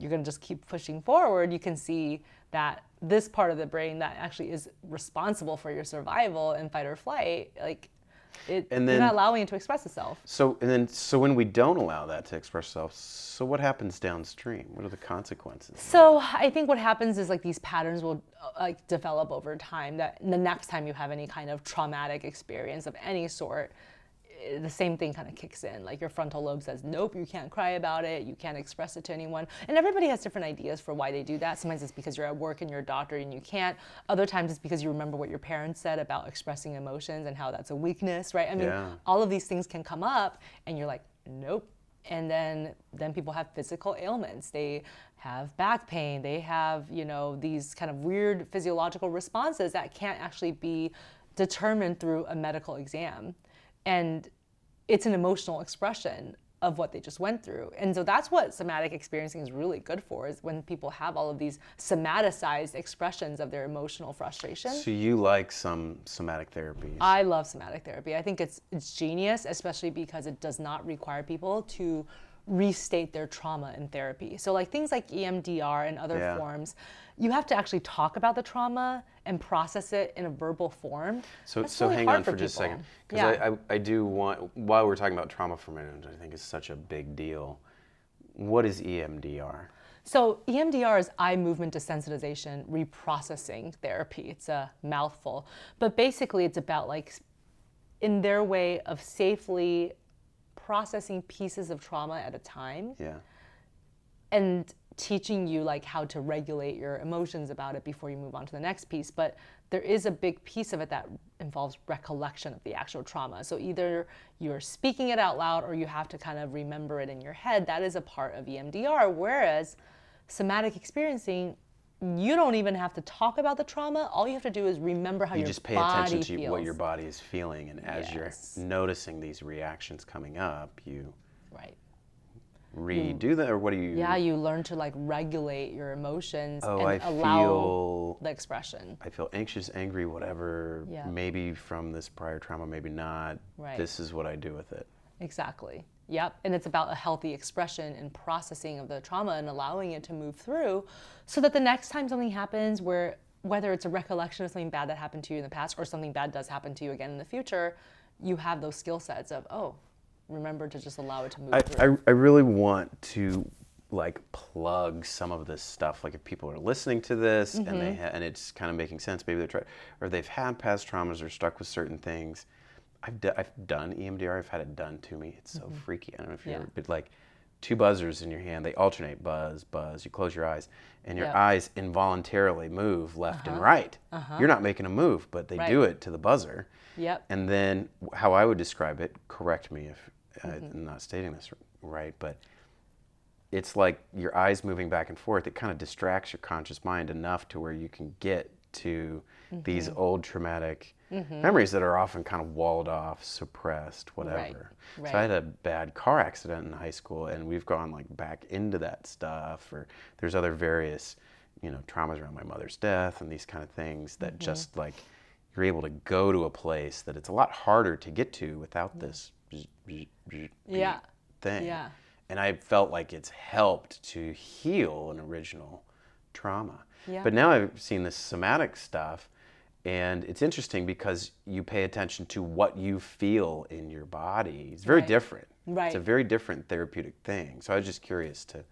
you're gonna just keep pushing forward. You can see that this part of the brain that actually is responsible for your survival in fight or flight, you're not allowing it to express itself. So when we don't allow that to express itself, so what happens downstream? What are the consequences? So I think what happens is these patterns will develop over time, that the next time you have any kind of traumatic experience of any sort, the same thing kind of kicks in. Your frontal lobe says, nope, you can't cry about it. You can't express it to anyone. And everybody has different ideas for why they do that. Sometimes it's because you're at work and you're a doctor and you can't. Other times it's because you remember what your parents said about expressing emotions and how that's a weakness, right? I mean, all of these things can come up and you're like, nope. And then people have physical ailments. They have back pain. They have, these kind of weird physiological responses that can't actually be determined through a medical exam. And it's an emotional expression of what they just went through. And so that's what somatic experiencing is really good for, is when people have all of these somaticized expressions of their emotional frustration. So you like some somatic therapies? I love somatic therapy. I think it's genius, especially because it does not require people to restate their trauma in therapy. So things like EMDR and other forms, you have to actually talk about the trauma and process it in a verbal form. So really hang hard on for people. just a second, because I do want, while we're talking about trauma for a minute, I think it's such a big deal. What is EMDR? So EMDR is eye movement desensitization reprocessing therapy. It's a mouthful, but basically it's about in their way of safely processing pieces of trauma at a time. Yeah. And teaching you how to regulate your emotions about it before you move on to the next piece. But there is a big piece of it that involves recollection of the actual trauma. So either you're speaking it out loud or you have to kind of remember it in your head. That is a part of EMDR. Whereas somatic experiencing, you don't even have to talk about the trauma. All you have to do is remember how your body feels. You just pay attention to what your body is feeling. And as you're Yes. noticing these reactions coming up, you Right. redo that, or what do you? Yeah, you learn to regulate your emotions and I allow feel the expression. I feel anxious, angry, whatever, Yeah. maybe from this prior trauma, maybe not. Right. This is what I do with it. Exactly. Yep. And it's about a healthy expression and processing of the trauma and allowing it to move through so that the next time something happens, whether it's a recollection of something bad that happened to you in the past or something bad does happen to you again in the future, you have those skill sets of, remember to just allow it to move through. I really want to plug some of this stuff. If people are listening to this and they and it's kind of making sense, maybe or they've had past traumas or stuck with certain things. I've done EMDR. I've had it done to me. It's so freaky. I don't know if you ever, but like 2 buzzers in your hand, they alternate, buzz, buzz. You close your eyes, and your eyes involuntarily move left and right. You're not making a move, but they do it to the buzzer. Yep. And then how I would describe it, correct me if I'm not stating this right, but it's like your eyes moving back and forth. It kind of distracts your conscious mind enough to where you can get to these old traumatic memories that are often kind of walled off, suppressed, whatever. Right. So I had a bad car accident in high school, and we've gone like back into that stuff. Or there's other various, traumas around my mother's death and these kind of things that just like you're able to go to a place that it's a lot harder to get to without this thing. Yeah. And I felt like it's helped to heal an original trauma. Yeah. But now I've seen this somatic stuff, and it's interesting because you pay attention to what you feel in your body. It's very different. Right. It's a very different therapeutic thing. So I was just curious to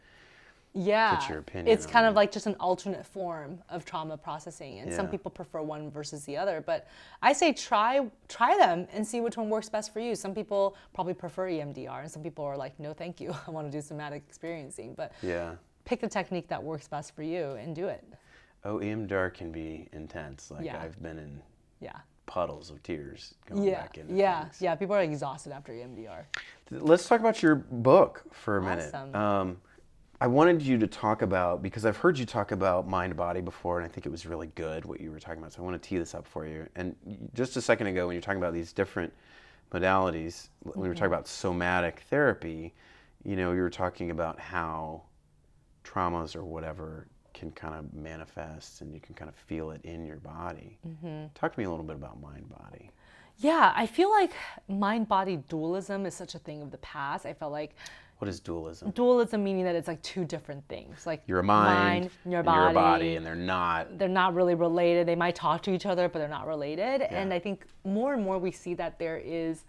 get your opinion. It's kind of like just an alternate form of trauma processing, and some people prefer one versus the other. But I say try them and see which one works best for you. Some people probably prefer EMDR, and some people are like, no, thank you. I want to do somatic experiencing. But pick the technique that works best for you and do it. Oh, EMDR can be intense. Like I've been in puddles of tears going back into things. Yeah. People are exhausted after EMDR. Let's talk about your book for a Awesome. minute. I wanted you to talk about, because I've heard you talk about mind-body before, and I think it was really good what you were talking about, so I want to tee this up for you. And just a second ago, when you're talking about these different modalities, when we were talking about somatic therapy, you were talking about how traumas or whatever can kind of manifest and you can kind of feel it in your body. Talk to me a little bit about mind-body. Yeah, I feel like mind-body dualism is such a thing of the past. I felt like what is dualism? Dualism meaning that it's like 2 different things. Like you're a mind your and body, you're a body, and they're not really related. They might talk to each other, but they're not related. And I think more and more we see that there is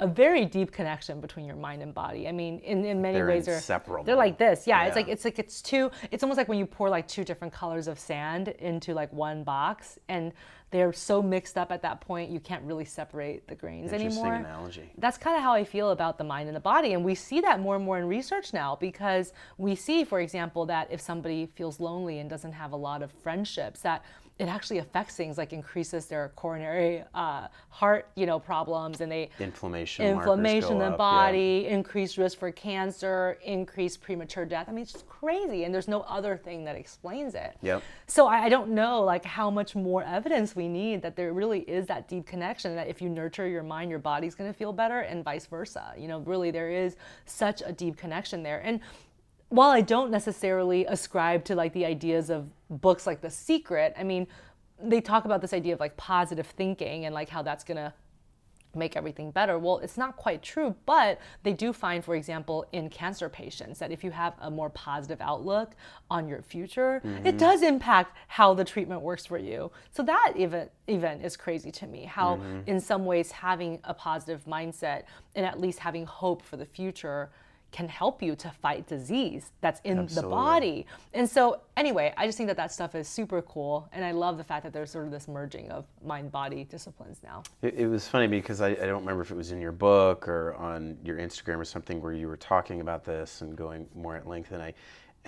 a very deep connection between your mind and body. I mean, in many ways they're inseparable. They're like this. Yeah. It's almost like when you pour like 2 different colors of sand into like one box, and they're so mixed up at that point you can't really separate the grains anymore. Interesting analogy. That's kind of how I feel about the mind and the body, and we see that more and more in research now, because we see, for example, that if somebody feels lonely and doesn't have a lot of friendships, that it actually affects things, like increases their coronary heart, problems, and inflammation in the body, increased risk for cancer, increased premature death. I mean, it's just crazy, and there's no other thing that explains it. Yep. So I don't know, like, how much more evidence we need that there really is that deep connection, that if you nurture your mind, your body's going to feel better, and vice versa. Really, there is such a deep connection there. And while I don't necessarily ascribe to like the ideas of books like The Secret, I mean, they talk about this idea of like positive thinking and like how that's gonna make everything better. Well, it's not quite true, but they do find, for example, in cancer patients, that if you have a more positive outlook on your future, it does impact how the treatment works for you. So that event is crazy to me, how in some ways having a positive mindset and at least having hope for the future can help you to fight disease that's in the body. And so anyway, I just think that stuff is super cool. And I love the fact that there's sort of this merging of mind-body disciplines now. It was funny because I don't remember if it was in your book or on your Instagram or something where you were talking about this and going more at length. And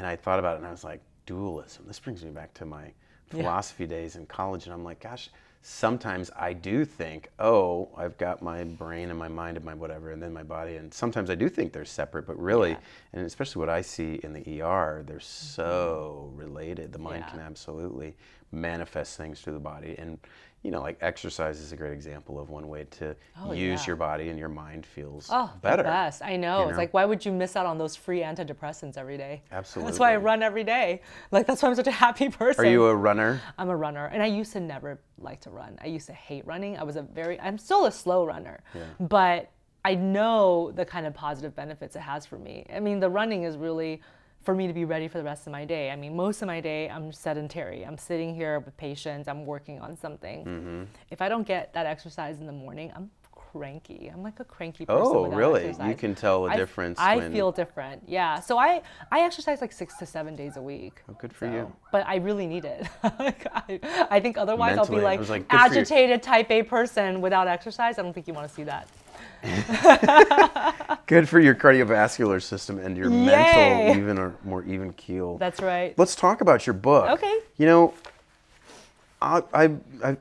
I thought about it and I was like, dualism. This brings me back to my philosophy days in college. And I'm like, gosh, sometimes I do think, oh, I've got my brain and my mind and my whatever, and then my body. And sometimes I do think they're separate, but really, and especially what I see in the ER, they're so related. The mind can absolutely manifest things through the body. And, like exercise is a great example of one way to use your body, and your mind feels better. The best. I know. It's like, why would you miss out on those free antidepressants every day? Absolutely. That's why I run every day. Like, that's why I'm such a happy person. Are you a runner? I'm a runner. And I used to never like to run. I used to hate running. I'm still a slow runner. But I know the kind of positive benefits it has for me. I mean, the running is really for me to be ready for the rest of my day. I mean, most of my day, I'm sedentary. I'm sitting here with patients. I'm working on something. If I don't get that exercise in the morning, I'm cranky. I'm like a cranky person. Oh, without really? exercise. You can tell a difference. I feel different. Yeah. So I exercise like 6 to 7 days a week. Oh, good for you. But I really need it. I think otherwise Mentally, I'll I be was like, like good for you. agitated type A person without exercise. I don't think you want to see that. Good for your cardiovascular system and your mental, even or more even keel. That's right. Let's talk about your book. Okay. You know,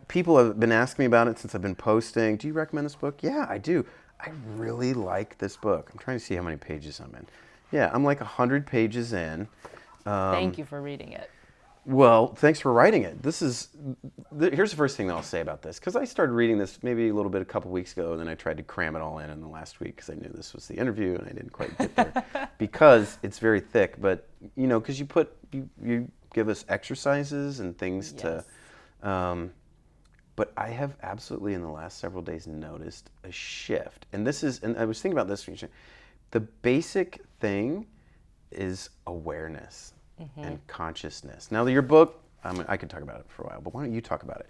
people have been asking me about it since I've been posting. Do you recommend this book? Yeah, I do. I really like this book. I'm trying to see how many pages I'm in. Yeah, I'm like 100 pages in. Thank you for reading it. Well, thanks for writing it. Here's the first thing that I'll say about this, because I started reading this maybe a little bit a couple weeks ago, and then I tried to cram it all in the last week because I knew this was the interview and I didn't quite get there because it's very thick. But you know, because you give us exercises and things to. But I have absolutely in the last several days noticed a shift, and I was thinking about this. The basic thing is awareness. And consciousness. Now, your book, I could talk about it for a while, but why don't you talk about it?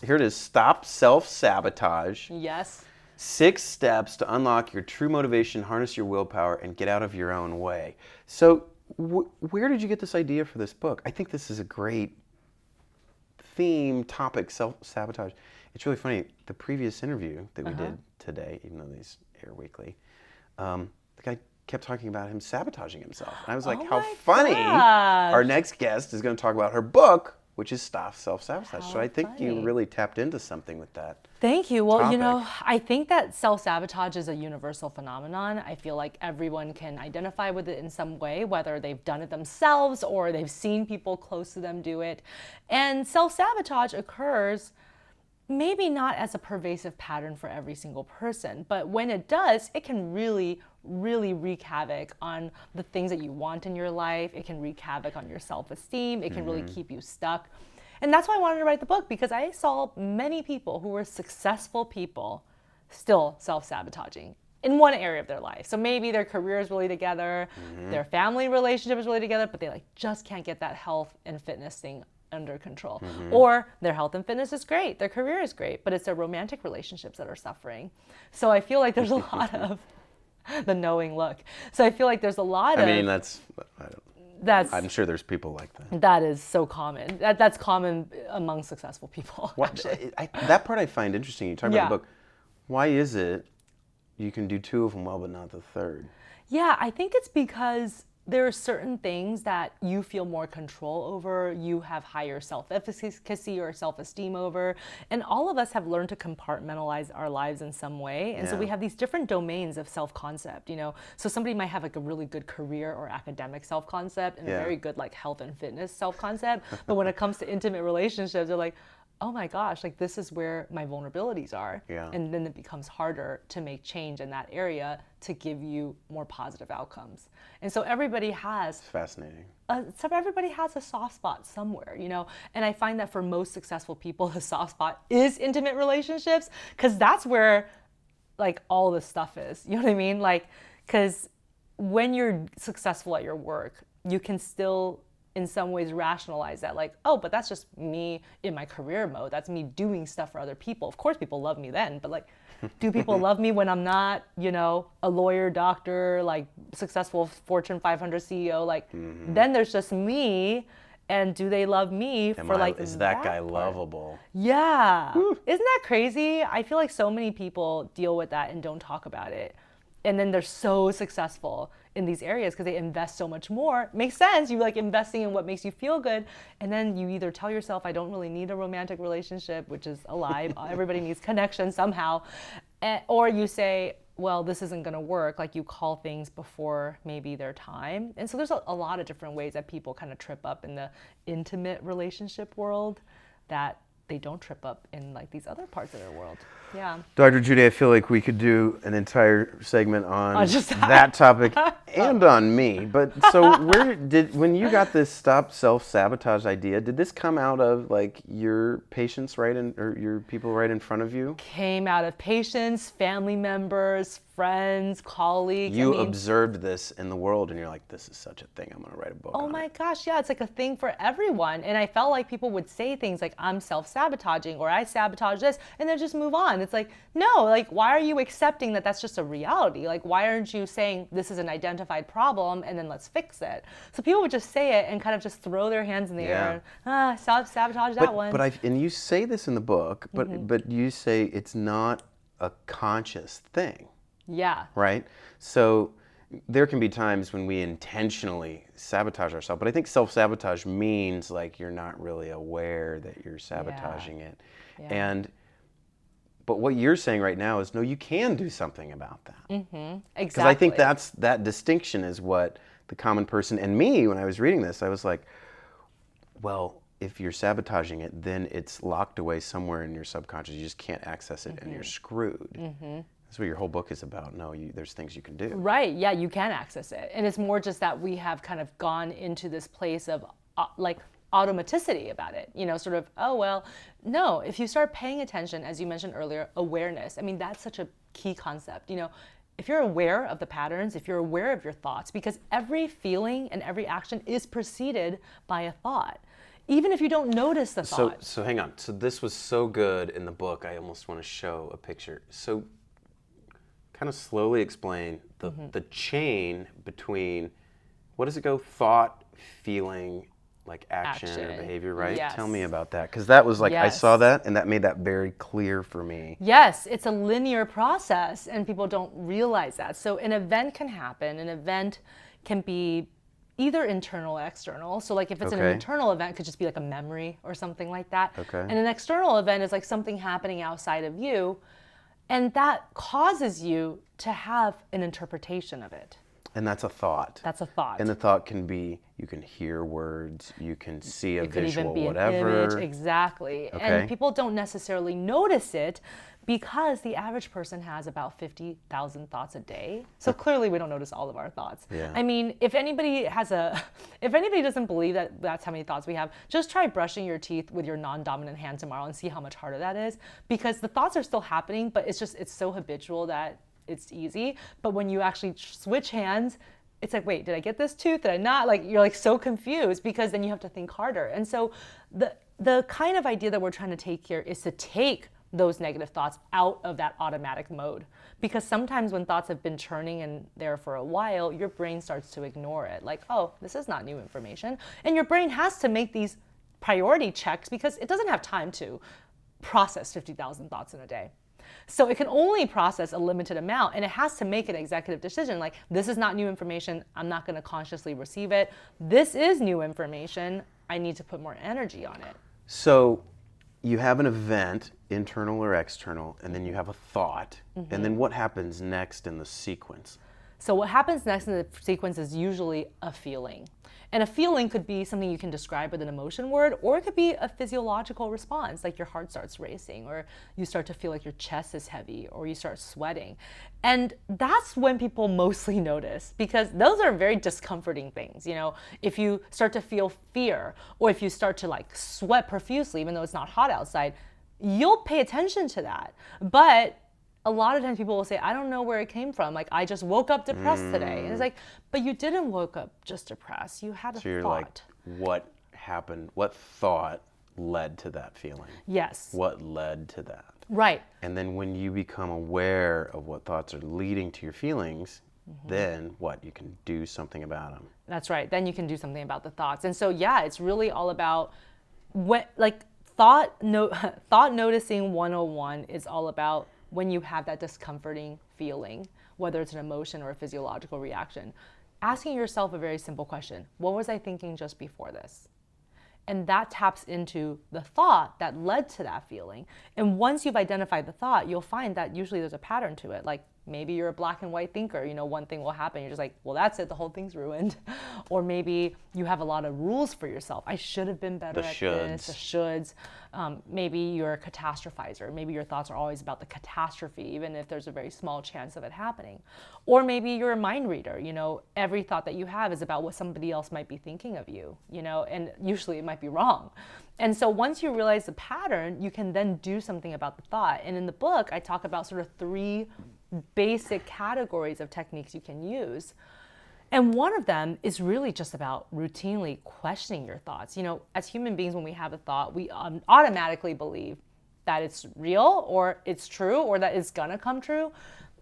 Here it is, Stop Self-Sabotage. Yes. 6 steps to unlock your true motivation, harness your willpower, and get out of your own way. So where did you get this idea for this book? I think this is a great theme, topic, self-sabotage. It's really funny. The previous interview that we did today, even though these air weekly, the guy kept talking about him sabotaging himself. And I was like, how funny. Gosh. Our next guest is going to talk about her book, which is Stop Self-Sabotage. So I think you really tapped into something with that. Thank you. Well, topic. you know, I think that self-sabotage is a universal phenomenon. I feel like everyone can identify with it in some way, whether they've done it themselves or they've seen people close to them do it. And self-sabotage occurs maybe not as a pervasive pattern for every single person, but when it does, it can really wreak havoc on the things that you want in your life. It can wreak havoc on your self-esteem. It can really keep you stuck. And that's why I wanted to write the book, because I saw many people who were successful people still self-sabotaging in one area of their life. So maybe their career is really together, their family relationship is really together, but they just can't get that health and fitness thing under control. Or their health and fitness is great, their career is great, but it's their romantic relationships that are suffering. So I feel like there's a lot of the knowing look. So I feel like there's a lot of... I mean, I'm sure there's people like that. That is so common. That's common among successful people. That part I find interesting. You talk about the book. Why is it you can do 2 of them well, but not the third? Yeah, I think it's because there are certain things that you feel more control over, you have higher self-efficacy or self-esteem over, and all of us have learned to compartmentalize our lives in some way, and so we have these different domains of self-concept, you know. So somebody might have like a really good career or academic self-concept and a very good like health and fitness self-concept, but when it comes to intimate relationships, they're like, oh my gosh, like this is where my vulnerabilities are. And then it becomes harder to make change in that area to give you more positive outcomes. And so everybody has... It's fascinating. So everybody has a soft spot somewhere, you know? And I find that for most successful people, the soft spot is intimate relationships, because that's where like all the stuff is. You know what I mean? Like, because when you're successful at your work, you can still in some ways rationalize that, like, oh, but that's just me in my career mode. That's me doing stuff for other people. Of course people love me then, but like, do people love me when I'm not, you know, a lawyer, doctor, like successful Fortune 500 CEO? Like, then there's just me, and do they love me is that guy lovable? Yeah. Isn't that crazy? I feel like so many people deal with that and don't talk about it. And then they're so successful in these areas because they invest so much more. Makes sense. You like investing in what makes you feel good. And then you either tell yourself, I don't really need a romantic relationship, which is a lie. Everybody needs connection somehow. Or you say, well, this isn't going to work. Like you call things before maybe their time. And so there's a lot of different ways that people kind of trip up in the intimate relationship world that they don't trip up in like these other parts of their world. Yeah. Dr. Judy, I feel like we could do an entire segment on just that topic and on me. But so when you got this Stop Self-Sabotage idea, did this come out of like your patients or your people right in front of you? Came out of patients, family members, friends, colleagues. You observed this in the world and you're like, this is such a thing. I'm going to write a book on it. Oh my gosh, yeah, it's like a thing for everyone. And I felt like people would say things like, I'm self-sabotaging or I sabotage this, and then just move on. on. It's like, no, like, why are you accepting that that's just a reality? Like, why aren't you saying this is an identified problem and then let's fix it? So people would just say it and kind of just throw their hands in the air and sabotage that one. And you say this in the book, but you say it's not a conscious thing. Yeah. Right? So there can be times when we intentionally sabotage ourselves, but I think self-sabotage means like you're not really aware that you're sabotaging it. Yeah. But what you're saying right now is, no, you can do something about that. Exactly. Because I think that distinction is what the common person, and me, when I was reading this, I was like, well, if you're sabotaging it, then it's locked away somewhere in your subconscious. You just can't access it, and you're screwed. That's what your whole book is about. No, there's things you can do. Right. Yeah, you can access it. And it's more just that we have kind of gone into this place of like automaticity about it. You know, sort of, oh, well, no, if you start paying attention, as you mentioned earlier, awareness. I mean, that's such a key concept. You know, if you're aware of the patterns, if you're aware of your thoughts, because every feeling and every action is preceded by a thought. Even if you don't notice the thought. So hang on. So this was so good in the book, I almost want to show a picture. So kind of slowly explain the chain between, what does it go? Thought, feeling, like action or behavior, right? Yes. Tell me about that. Because that was like, I saw that and that made that very clear for me. Yes, it's a linear process and people don't realize that. So an event can happen. An event can be either internal or external. So like if it's an internal event, it could just be like a memory or something like that. And an external event is like something happening outside of you. And that causes you to have an interpretation of it. And that's a thought. That's a thought. And the thought can be, you can hear words, you can see a it could visual, even be whatever. An image, exactly. And people don't necessarily notice it because the average person has about 50,000 thoughts a day. So clearly we don't notice all of our thoughts. Yeah. I mean, if anybody doesn't believe that that's how many thoughts we have, just try brushing your teeth with your non-dominant hand tomorrow and see how much harder that is, because the thoughts are still happening, but it's so habitual that it's easy. But when you actually switch hands, it's like, wait, did I get this tooth? Did I not? Like, you're like so confused because then you have to think harder. And so the kind of idea that we're trying to take here is to take those negative thoughts out of that automatic mode. Because sometimes when thoughts have been churning in there for a while, your brain starts to ignore it. Like, oh, this is not new information. And your brain has to make these priority checks because it doesn't have time to process 50,000 thoughts in a day. So it can only process a limited amount, and it has to make an executive decision like, this is not new information, I'm not going to consciously receive it. This is new information, I need to put more energy on it. So you have an event, internal or external, and then you have a thought, and then what happens next in the sequence? So what happens next in the sequence is usually a feeling. And a feeling could be something you can describe with an emotion word, or it could be a physiological response, like your heart starts racing, or you start to feel like your chest is heavy, or you start sweating. And that's when people mostly notice, because those are very discomforting things. You know, if you start to feel fear, or if you start to like sweat profusely, even though it's not hot outside, you'll pay attention to that. But a lot of times people will say, I don't know where it came from. Like, I just woke up depressed today. And it's like, but you didn't woke up just depressed. You had a So you're thought. like, what happened? What thought led to that feeling? Yes. What led to that? Right. And then when you become aware of what thoughts are leading to your feelings, then what? You can do something about them. That's right. Then you can do something about the thoughts. And so, yeah, it's really all about what, like, thought noticing 101 is all about when you have that discomforting feeling, whether it's an emotion or a physiological reaction, asking yourself a very simple question. What was I thinking just before this? And that taps into the thought that led to that feeling. And once you've identified the thought, you'll find that usually there's a pattern to it. Like, maybe you're a black and white thinker, you know, one thing will happen, you're just like, well, that's it, the whole thing's ruined. Or maybe you have a lot of rules for yourself. I should have been better at this, the shoulds. Maybe you're a catastrophizer. Maybe your thoughts are always about the catastrophe, even if there's a very small chance of it happening. Or maybe you're a mind reader, you know, every thought that you have is about what somebody else might be thinking of you, you know, and usually it might be wrong. And so once you realize the pattern, you can then do something about the thought. And in the book, I talk about sort of 3 basic categories of techniques you can use. And one of them is really just about routinely questioning your thoughts. You know, as human beings, when we have a thought, we automatically believe that it's real or it's true or that it's gonna come true.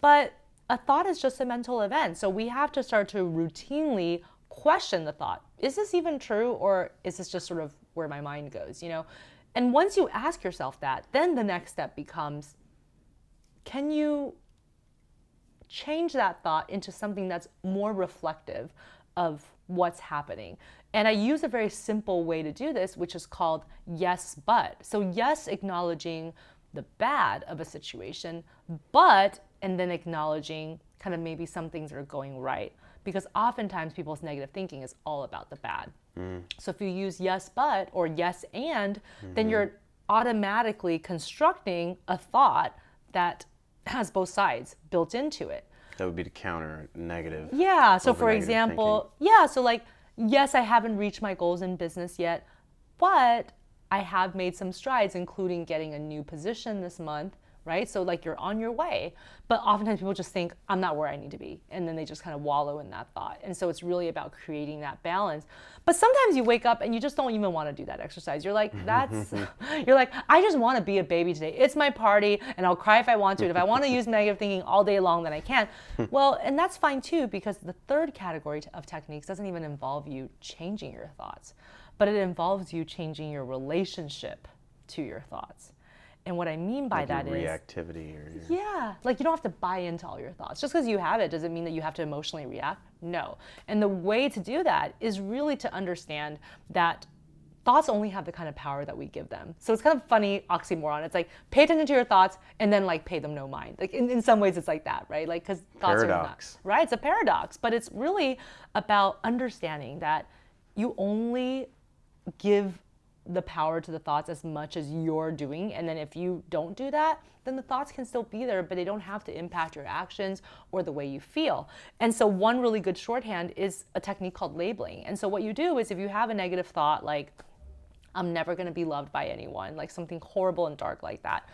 But a thought is just a mental event. So we have to start to routinely question the thought. Is this even true, or is this just sort of where my mind goes, you know? And once you ask yourself that, then the next step becomes, can you change that thought into something that's more reflective of what's happening? And I use a very simple way to do this, which is called yes, but. So yes, acknowledging the bad of a situation, but, and then acknowledging kind of maybe some things are going right. Because oftentimes people's negative thinking is all about the bad. So if you use yes, but, or yes, and, then you're automatically constructing a thought that has both sides built into it. That would be to counter negative. Yeah. So for example, so like, yes, I haven't reached my goals in business yet, but I have made some strides, including getting a new position this month, right? So like you're on your way. But oftentimes people just think, I'm not where I need to be. And then they just kind of wallow in that thought. And so it's really about creating that balance. But sometimes you wake up and you just don't even want to do that exercise. You're like, you're like, I just want to be a baby today. It's my party and I'll cry if I want to. And if I want to use negative thinking all day long, then I can. Well, and that's fine too, because the third category of techniques doesn't even involve you changing your thoughts, but it involves you changing your relationship to your thoughts. And what I mean by that is reactivity. Like you don't have to buy into all your thoughts. Just because you have it doesn't mean that you have to emotionally react. No. And the way to do that is really to understand that thoughts only have the kind of power that we give them. So it's kind of funny oxymoron. It's like pay attention to your thoughts and then like pay them no mind. Like in some ways it's like that, right? Like because thoughts are not, right? It's a paradox, but it's really about understanding that you only give the power to the thoughts as much as you're doing. And then if you don't do that, then the thoughts can still be there, but they don't have to impact your actions or the way you feel. And so one really good shorthand is a technique called labeling. And so what you do is if you have a negative thought, like, I'm never going to be loved by anyone, like something horrible and dark like that,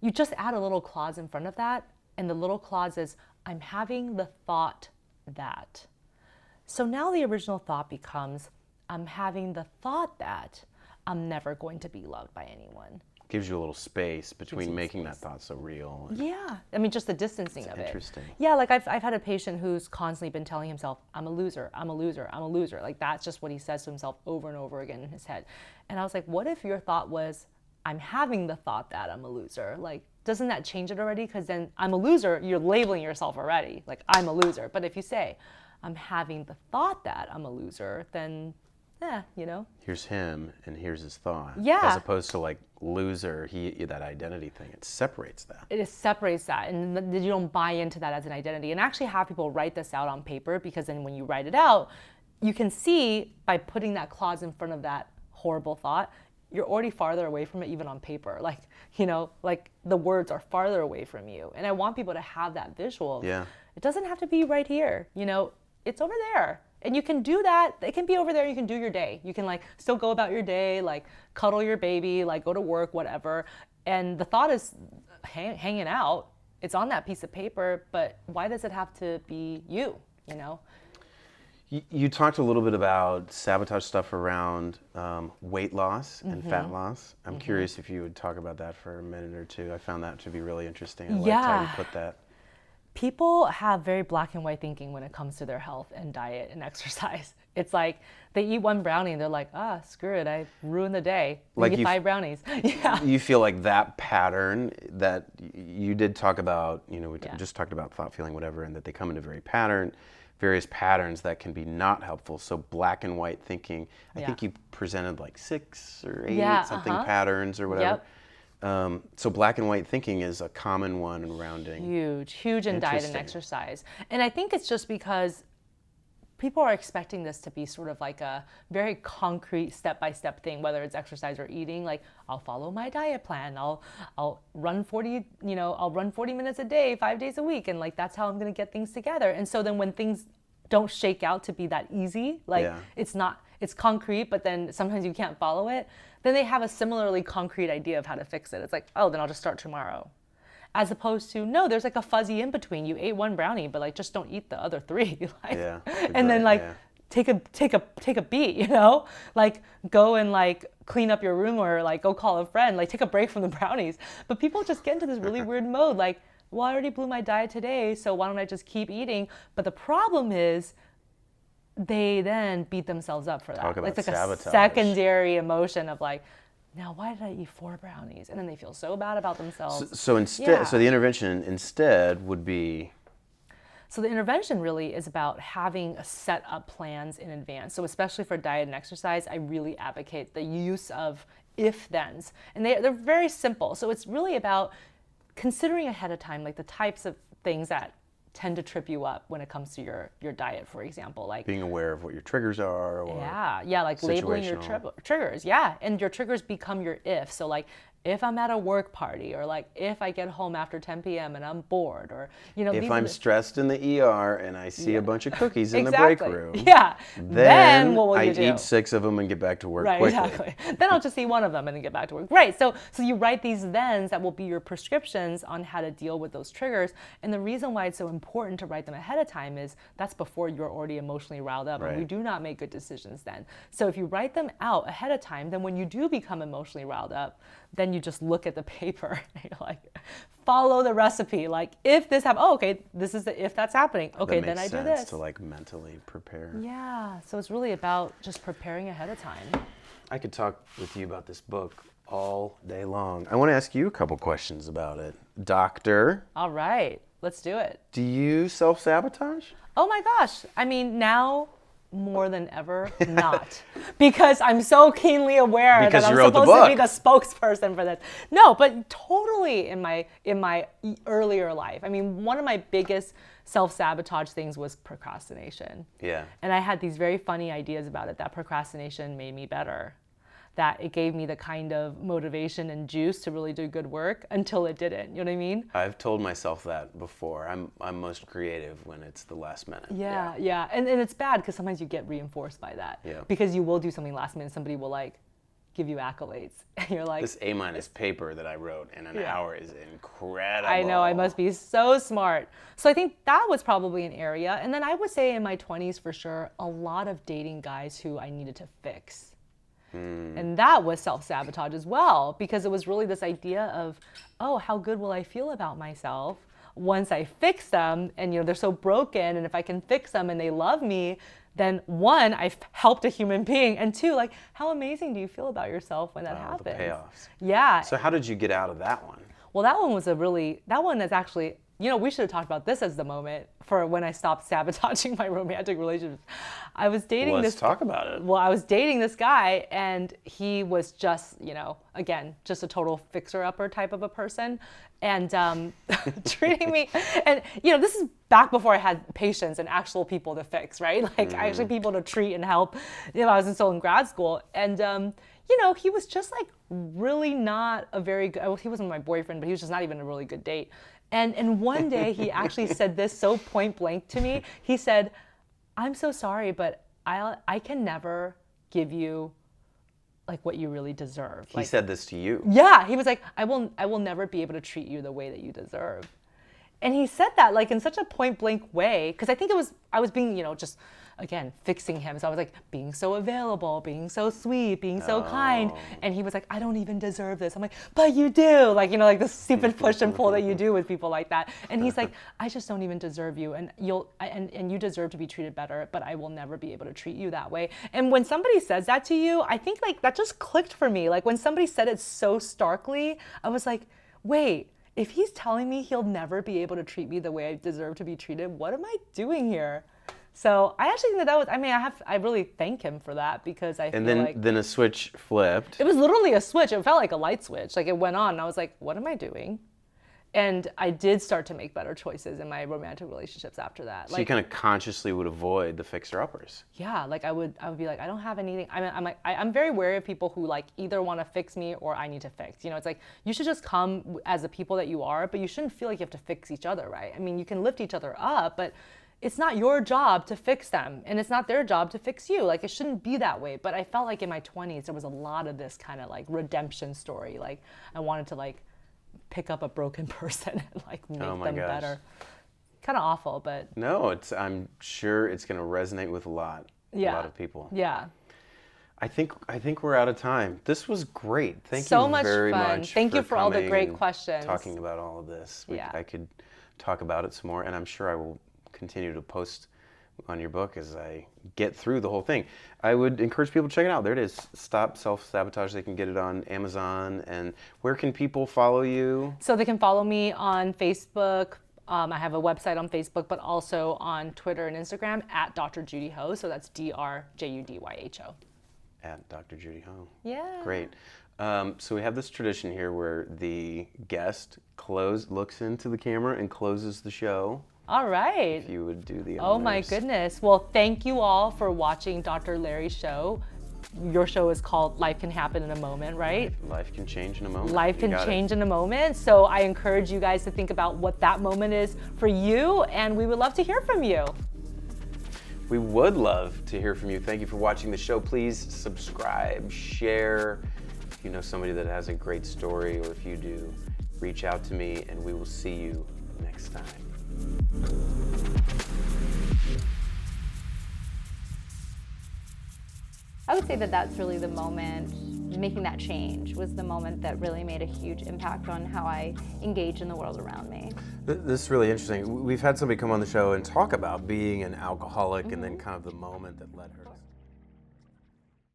you just add a little clause in front of that. And the little clause is, I'm having the thought that. So now the original thought becomes, I'm having the thought that I'm never going to be loved by anyone. Gives you a little space between making that thought so real. Yeah, I mean, just the distancing of it. Interesting. Yeah, like I've had a patient who's constantly been telling himself, I'm a loser, I'm a loser, I'm a loser. Like that's just what he says to himself over and over again in his head. And I was like, what if your thought was, I'm having the thought that I'm a loser? Like, doesn't that change it already? Because then I'm a loser, you're labeling yourself already. Like, I'm a loser. But if you say, I'm having the thought that I'm a loser, then you know. Here's him and here's his thought. Yeah. As opposed to like loser, that identity thing. It separates that. It separates that, and you don't buy into that as an identity. And actually have people write this out on paper, because then when you write it out, you can see by putting that clause in front of that horrible thought, you're already farther away from it even on paper. Like, you know, like the words are farther away from you. And I want people to have that visual. Yeah. It doesn't have to be right here. You know, it's over there. And you can do that. It can be over there. You can do your day. You can like still go about your day, like cuddle your baby, like go to work, whatever. And the thought is hanging out. It's on that piece of paper, but why does it have to be you, you know? You talked a little bit about sabotage stuff around weight loss and fat loss. I'm curious if you would talk about that for a minute or two. I found that to be really interesting. I liked how you put that. People have very black and white thinking when it comes to their health and diet and exercise. It's like they eat one brownie and they're like, screw it, I ruined the day. Like eat 5 brownies. Yeah. You feel like that pattern that you did talk about, you know, we just talked about thought, feeling, whatever, and that they come into various patterns that can be not helpful. So black and white thinking, I think you presented like 6 or 8 patterns or whatever. Yep. So black and white thinking is a common one around huge in diet and exercise. And I think it's just because people are expecting this to be sort of like a very concrete step-by-step thing, whether it's exercise or eating. Like, I'll follow my diet plan. I'll run 40 minutes a day, 5 days a week, and like that's how I'm going to get things together. And so then when things don't shake out to be that easy, like it's concrete, but then sometimes you can't follow it, then they have a similarly concrete idea of how to fix it. It's like, then I'll just start tomorrow. As opposed to, no, there's like a fuzzy in between. You ate 1 brownie, but like just don't eat the other 3. And then like take a beat, you know, like go and like clean up your room or like go call a friend, like take a break from the brownies. But people just get into this really weird mode, like, well, I already blew my diet today, so why don't I just keep eating? But the problem is they then beat themselves up for that. Talk about It's like sabotage. a secondary emotion of like, now why did I eat 4 brownies? And then they feel so bad about themselves. So instead, so the intervention instead would be. So the intervention really is about having a set up plans in advance. So especially for diet and exercise, I really advocate the use of if-thens. And they're very simple. So it's really about considering ahead of time, like the types of things that tend to trip you up when it comes to your diet, for example. Like Being aware of what your triggers are. Or yeah, like labeling your situational. triggers. Yeah, and your triggers become your if. So like if I'm at a work party, or like if I get home after 10 p.m. and I'm bored, or you know, If I'm stressed in the ER and I see a bunch of cookies in the break room, yeah, then what will I you do? eat 6 of them and get back to work Right, quickly. exactly. Then I'll just eat one of them and then get back to work. Right. So you write these thens that will be your prescriptions on how to deal with those triggers. And the reason why it's so important to write them ahead of time is that's before you're already emotionally riled up, and we do not make good decisions then. So if you write them out ahead of time, then when you do become emotionally riled up, then you just look at the paper and you're like, follow the recipe. Like if this happens, oh, okay, this is the if that's happening. Okay, That then I makes do sense this. to like mentally prepare. Yeah. So it's really about just preparing ahead of time. I could talk with you about this book all day long. I want to ask you a couple questions about it. Doctor, All right, let's do it. do you self-sabotage? Oh my gosh. I mean, now more than ever, not. Because I'm so keenly aware Because that I'm you wrote the supposed to be book. the spokesperson for this. No, but totally in my earlier life. I mean, one of my biggest self-sabotage things was procrastination. Yeah. And I had these very funny ideas about it, that procrastination made me better. That it gave me the kind of motivation and juice to really do good work until it didn't. You know what I mean? I've told myself that before. I'm most creative when it's the last minute. Yeah. And it's bad because sometimes you get reinforced by that. Yeah. Because you will do something last minute, somebody will like give you accolades. And you're like, This A- paper that I wrote in an hour is incredible. I know, I must be so smart. So I think that was probably an area. And then I would say in my 20s for sure, a lot of dating guys who I needed to fix. And that was self-sabotage as well, because it was really this idea of, oh, how good will I feel about myself once I fix them? And, you know, they're so broken. And if I can fix them and they love me, then one, I've helped a human being. And two, like, how amazing do you feel about yourself when that happens? The payoffs. Yeah. So how did you get out of that one? Well, that one is actually, you know, we should have talked about this as the moment for when I stopped sabotaging my romantic relationships. I was dating Let's talk about it. Well, I was dating this guy, and he was just, you know, again, just a total fixer-upper type of a person, and treating me, and, you know, this is back before I had patience and actual people to fix, right? Like, actually people to treat and help. You know, I was still in grad school, and, you know, he was just, like, really not a very good, well, he wasn't my boyfriend, but he was just not even a really good date. And one day he actually said this so point blank to me. He said, I'm so sorry, but I can never give you like what you really deserve. He said this to you. Yeah, he was like, I will never be able to treat you the way that you deserve. And he said that like in such a point blank way, because I think I was being, you know, just again fixing him. So I was like being so available, being so sweet, being so kind. And he was like, I don't even deserve this. I'm like, but you do. Like, you know, like the stupid push and pull that you do with people like that. And he's like, I just don't even deserve you, and you deserve to be treated better, but I will never be able to treat you that way. And when somebody says that to you, I think like that just clicked for me. Like when somebody said it so starkly, I was like, wait, if he's telling me he'll never be able to treat me the way I deserve to be treated, what am I doing here? So I actually think that was, I mean, I really thank him for that, because I feel like. And then a switch flipped. It was literally a switch. It felt like a light switch. Like it went on and I was like, what am I doing? And I did start to make better choices in my romantic relationships after that. So you kind of consciously would avoid the fixer-uppers. Yeah, like I would be like, I don't have anything. I'm very wary of people who like either want to fix me or I need to fix. You know, it's like you should just come as the people that you are, but you shouldn't feel like you have to fix each other, right? I mean, you can lift each other up, but it's not your job to fix them, and it's not their job to fix you. Like it shouldn't be that way. But I felt like in my 20s there was a lot of this kind of like redemption story. Like I wanted to like pick up a broken person and like make them better. Kind of awful, but no, I'm sure it's going to resonate with a lot Yeah. a lot of people. Yeah. I think we're out of time. This was great. Thank So you much very fun. much. Thank you for all the coming great and questions. Talking about all of this. Yeah. I could talk about it some more, and I'm sure I will continue to post on your book as I get through the whole thing. I would encourage people to check it out. There it is. Stop Self-Sabotage. They can get it on Amazon. And where can people follow you? So they can follow me on Facebook. I have a website on Facebook, but also on Twitter and Instagram at Dr. Judy Ho. So that's DrJudyHo. At Dr. Judy Ho. Yeah. Great. So we have this tradition here where the guest looks into the camera and closes the show. All right. If you would do the honors. Oh my goodness. Well, thank you all for watching Dr. Larry's show. Your show is called Life Can Happen in a Moment, right? Life can change in a moment. Life can change in a moment. So I encourage you guys to think about what that moment is for you, and we would love to hear from you. We would love to hear from you. Thank you for watching the show. Please subscribe, share. If you know somebody that has a great story, or if you do, reach out to me, and we will see you next time. I would say that that's really the moment, making that change was the moment that really made a huge impact on how I engage in the world around me. This is really interesting. We've had somebody come on the show and talk about being an alcoholic and then kind of the moment that led her to